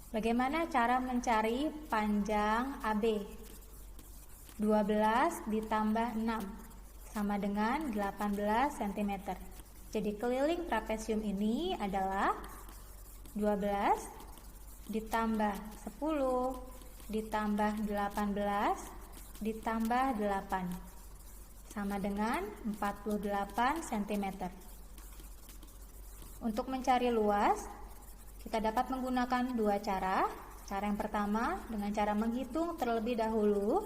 Bagaimana cara mencari panjang AB? 12 ditambah 6 sama dengan 18 cm. Jadi keliling trapesium ini adalah 12 ditambah 10 ditambah 18 ditambah 8 sama dengan 48 cm. Untuk mencari luas, kita dapat menggunakan dua cara. Cara yang pertama dengan cara menghitung terlebih dahulu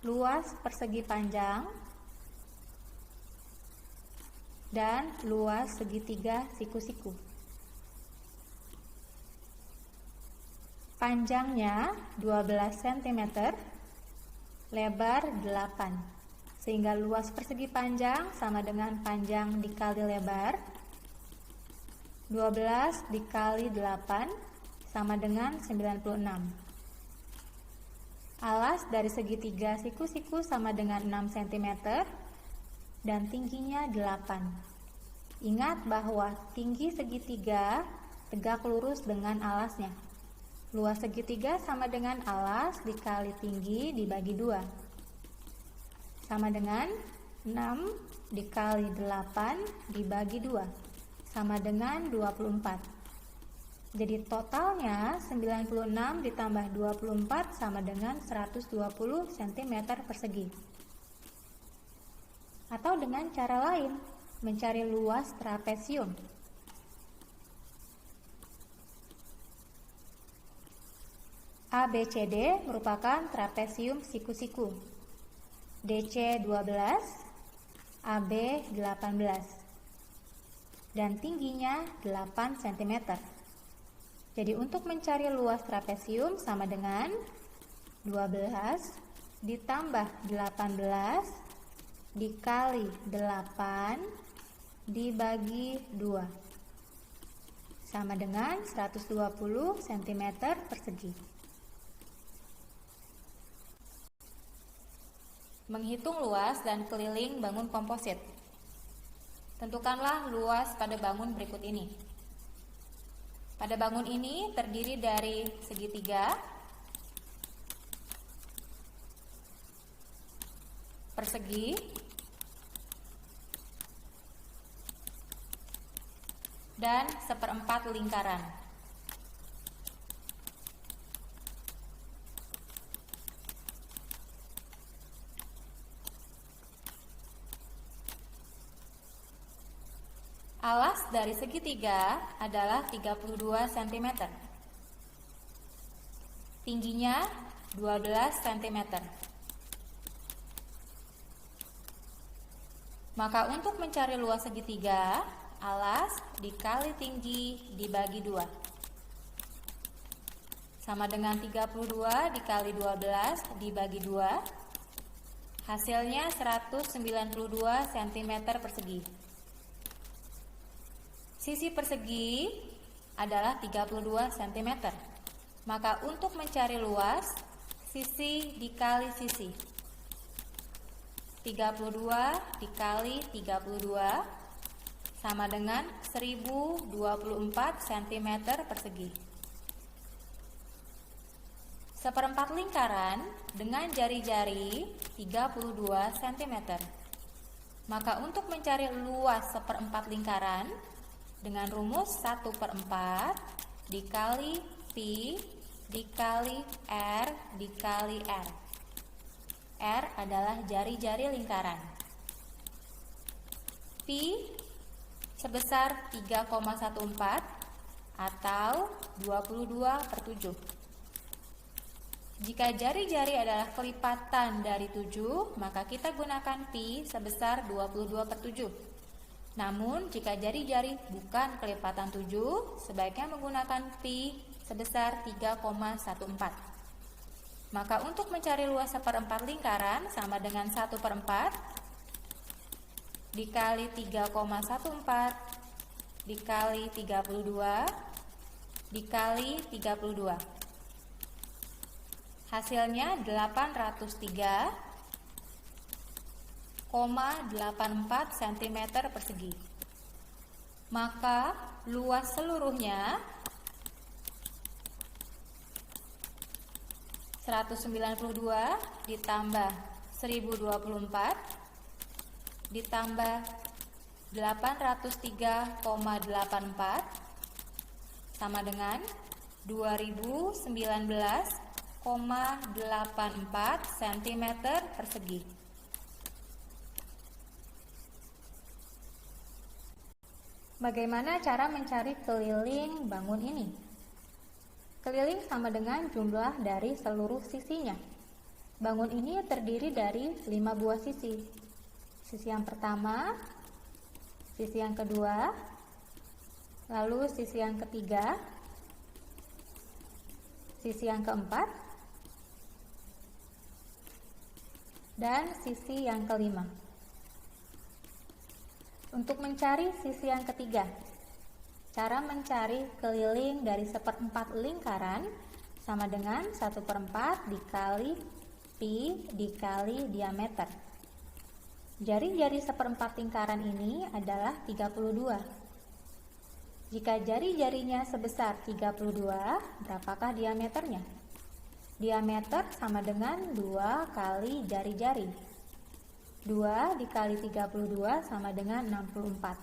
luas persegi panjang dan luas segitiga siku-siku. Panjangnya 12 cm, lebar 8, sehingga luas persegi panjang sama dengan panjang dikali lebar. 12 dikali 8 sama dengan 96. Alas dari segitiga siku-siku sama dengan 6 cm dan tingginya 8. Ingat bahwa tinggi segitiga tegak lurus dengan alasnya. Luas segitiga sama dengan alas dikali tinggi dibagi 2. Sama dengan 6 dikali 8 dibagi 2. Sama dengan 24. Jadi totalnya 96 ditambah 24 sama dengan 120 cm persegi. Atau dengan cara lain, mencari luas trapesium. ABCD merupakan trapesium siku-siku. DC 12, AB 18 dan tingginya 8 cm. Jadi untuk mencari luas trapesium sama dengan 12 ditambah 18 dikali 8 dibagi 2 sama dengan 120 cm persegi. Menghitung luas dan keliling bangun komposit. Tentukanlah luas pada bangun berikut ini. Pada bangun ini terdiri dari segitiga, persegi, dan seperempat lingkaran. Alas dari segitiga adalah 32 cm. Tingginya 12 cm. Maka untuk mencari luas segitiga, alas dikali tinggi dibagi 2. Sama dengan 32 dikali 12 dibagi 2. Hasilnya 192 cm persegi. Sisi persegi adalah 32 cm. Maka untuk mencari luas, sisi dikali sisi. 32 dikali 32 sama dengan 1024 cm persegi. Seperempat lingkaran dengan jari-jari 32 cm. Maka untuk mencari luas seperempat lingkaran, dengan rumus 1/4 dikali pi dikali r dikali r. R adalah jari-jari lingkaran. Pi sebesar 3,14 atau 22/7. Jika jari-jari adalah kelipatan dari 7, maka kita gunakan pi sebesar 22/7. Namun, jika jari-jari bukan kelipatan 7, sebaiknya menggunakan pi sebesar 3,14. Maka untuk mencari luas seperempat lingkaran sama dengan 1/4 dikali 3,14 dikali 32 dikali 32. Hasilnya 803,84 cm persegi. Maka luas seluruhnya 192 ditambah 1024 ditambah 803,84 sama dengan 2019,84 cm persegi. Bagaimana cara mencari keliling bangun ini? Keliling sama dengan jumlah dari seluruh sisinya. Bangun ini terdiri dari 5 buah sisi. Sisi yang pertama, sisi yang kedua, lalu sisi yang ketiga, sisi yang keempat, dan sisi yang kelima. Untuk mencari sisi yang ketiga, cara mencari keliling dari 1/4 lingkaran sama dengan 1/4 dikali pi dikali diameter. Jari-jari 1/4 lingkaran ini adalah 32. Jika jari-jarinya sebesar 32, berapakah diameternya? Diameter sama dengan 2 kali jari-jari. 2 dikali 32 sama dengan 64.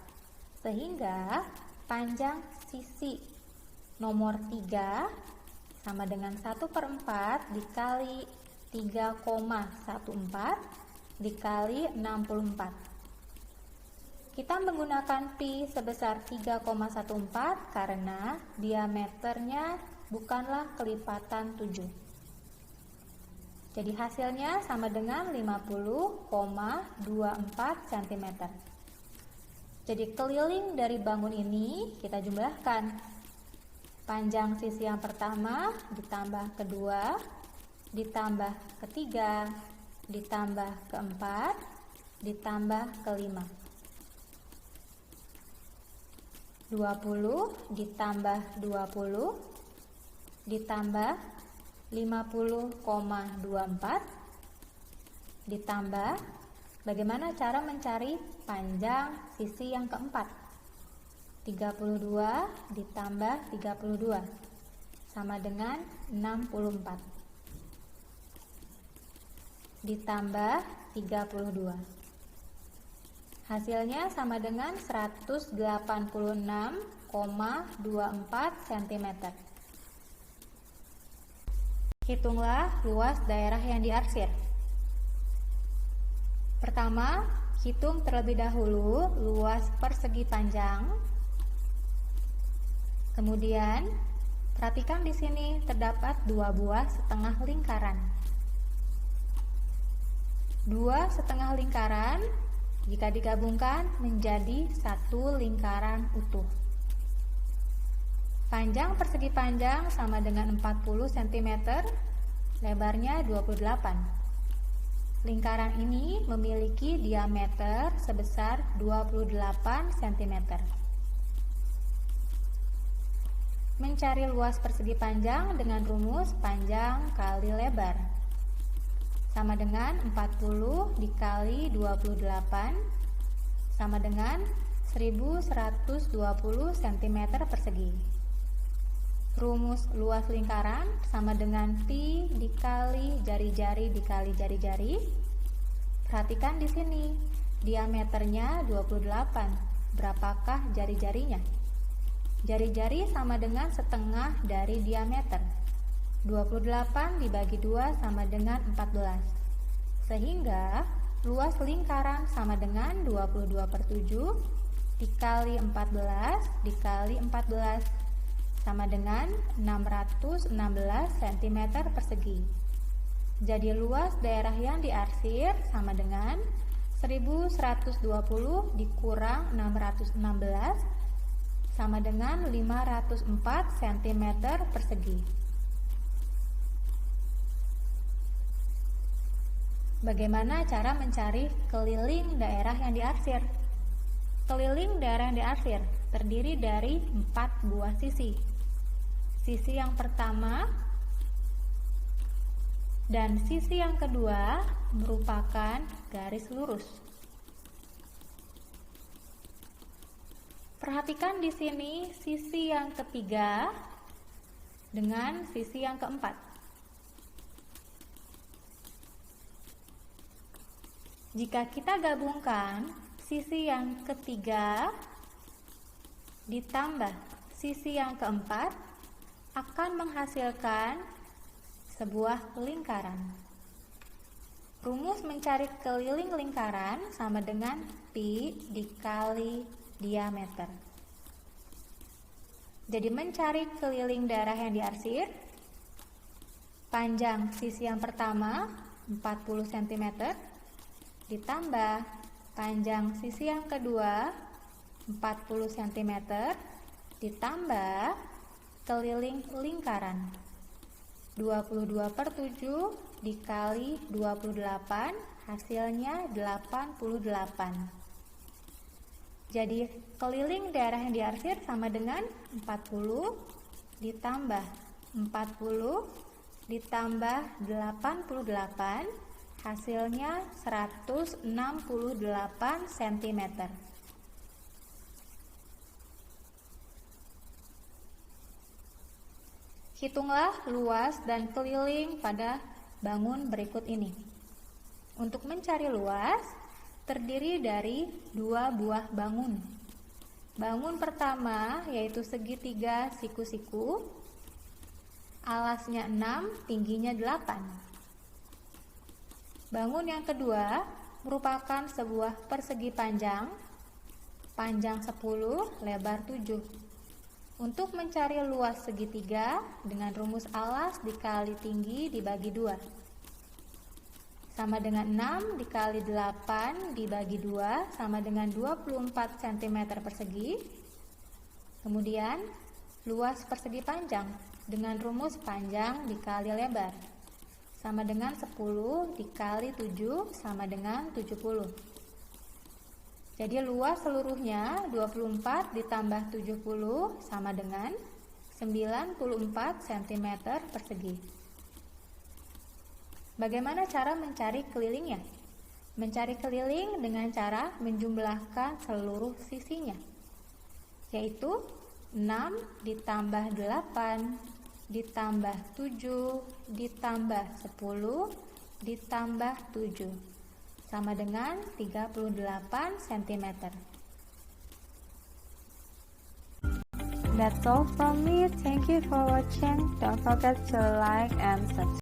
Sehingga panjang sisi nomor 3 sama dengan 1/4 dikali 3,14 dikali 64. Kita menggunakan pi sebesar 3,14 karena diameternya bukanlah kelipatan 7. Jadi hasilnya sama dengan 50,24 cm. Jadi keliling dari bangun ini kita jumlahkan. Panjang sisi yang pertama ditambah kedua, ditambah ketiga, ditambah keempat, ditambah kelima. 20 ditambah 20 ditambah 50,24 ditambah, bagaimana cara mencari panjang sisi yang keempat? 32 ditambah 32 sama dengan 64 ditambah 32. Hasilnya sama dengan 186,24 cm. Hitunglah luas daerah yang diarsir. Pertama, hitung terlebih dahulu luas persegi panjang. Kemudian, perhatikan di sini terdapat 2 buah setengah lingkaran. 2 setengah lingkaran jika digabungkan menjadi 1 lingkaran utuh. Panjang persegi panjang sama dengan 40 cm, lebarnya 28. Lingkaran ini memiliki diameter sebesar 28 cm. Mencari luas persegi panjang dengan rumus panjang kali lebar. Sama dengan 40 dikali 28 sama dengan 1120 cm persegi. Rumus luas lingkaran sama dengan pi dikali jari-jari dikali jari-jari. Perhatikan di sini, diameternya 28. Berapakah jari-jarinya? Jari-jari sama dengan setengah dari diameter. 28 dibagi 2 sama dengan 14. Sehingga luas lingkaran sama dengan 22/7 dikali 14 dikali 14 sama dengan 616 cm persegi. Jadi luas daerah yang diarsir sama dengan 1120 dikurang 616 sama dengan 504 cm persegi. Bagaimana cara mencari keliling daerah yang diarsir? Keliling daerah yang diarsir terdiri dari 4 buah sisi. Sisi yang pertama dan sisi yang kedua merupakan garis lurus. Perhatikan di sini sisi yang ketiga dengan sisi yang keempat. Jika kita gabungkan sisi yang ketiga ditambah sisi yang keempat akan menghasilkan sebuah lingkaran. Rumus mencari keliling lingkaran sama dengan pi dikali diameter. Jadi mencari keliling daerah yang diarsir, panjang sisi yang pertama 40 cm ditambah panjang sisi yang kedua 40 cm ditambah keliling lingkaran 22/7 dikali 28 hasilnya 88. Jadi keliling daerah yang diarsir sama dengan 40 ditambah 40 ditambah 88 hasilnya 168 cm. Hitunglah luas dan keliling pada bangun berikut ini. Untuk mencari luas, terdiri dari 2 buah bangun. Bangun pertama yaitu segitiga siku-siku, alasnya 6, tingginya 8. Bangun yang kedua merupakan sebuah persegi panjang 10, lebar 7. Untuk mencari luas segitiga dengan rumus alas dikali tinggi dibagi 2. sama dengan 6 dikali 8 dibagi 2 sama dengan 24 cm persegi. Kemudian luas persegi panjang dengan rumus panjang dikali lebar sama dengan 10 dikali 7 sama dengan 70. Jadi luas seluruhnya 24 ditambah 70 sama dengan 94 cm persegi. Bagaimana cara mencari kelilingnya? Mencari keliling dengan cara menjumlahkan seluruh sisinya, yaitu 6 ditambah 8 ditambah 7 ditambah 10 ditambah 7 sama dengan 38 cm. That's all from me. Thank you for watching. Don't forget to like and subscribe.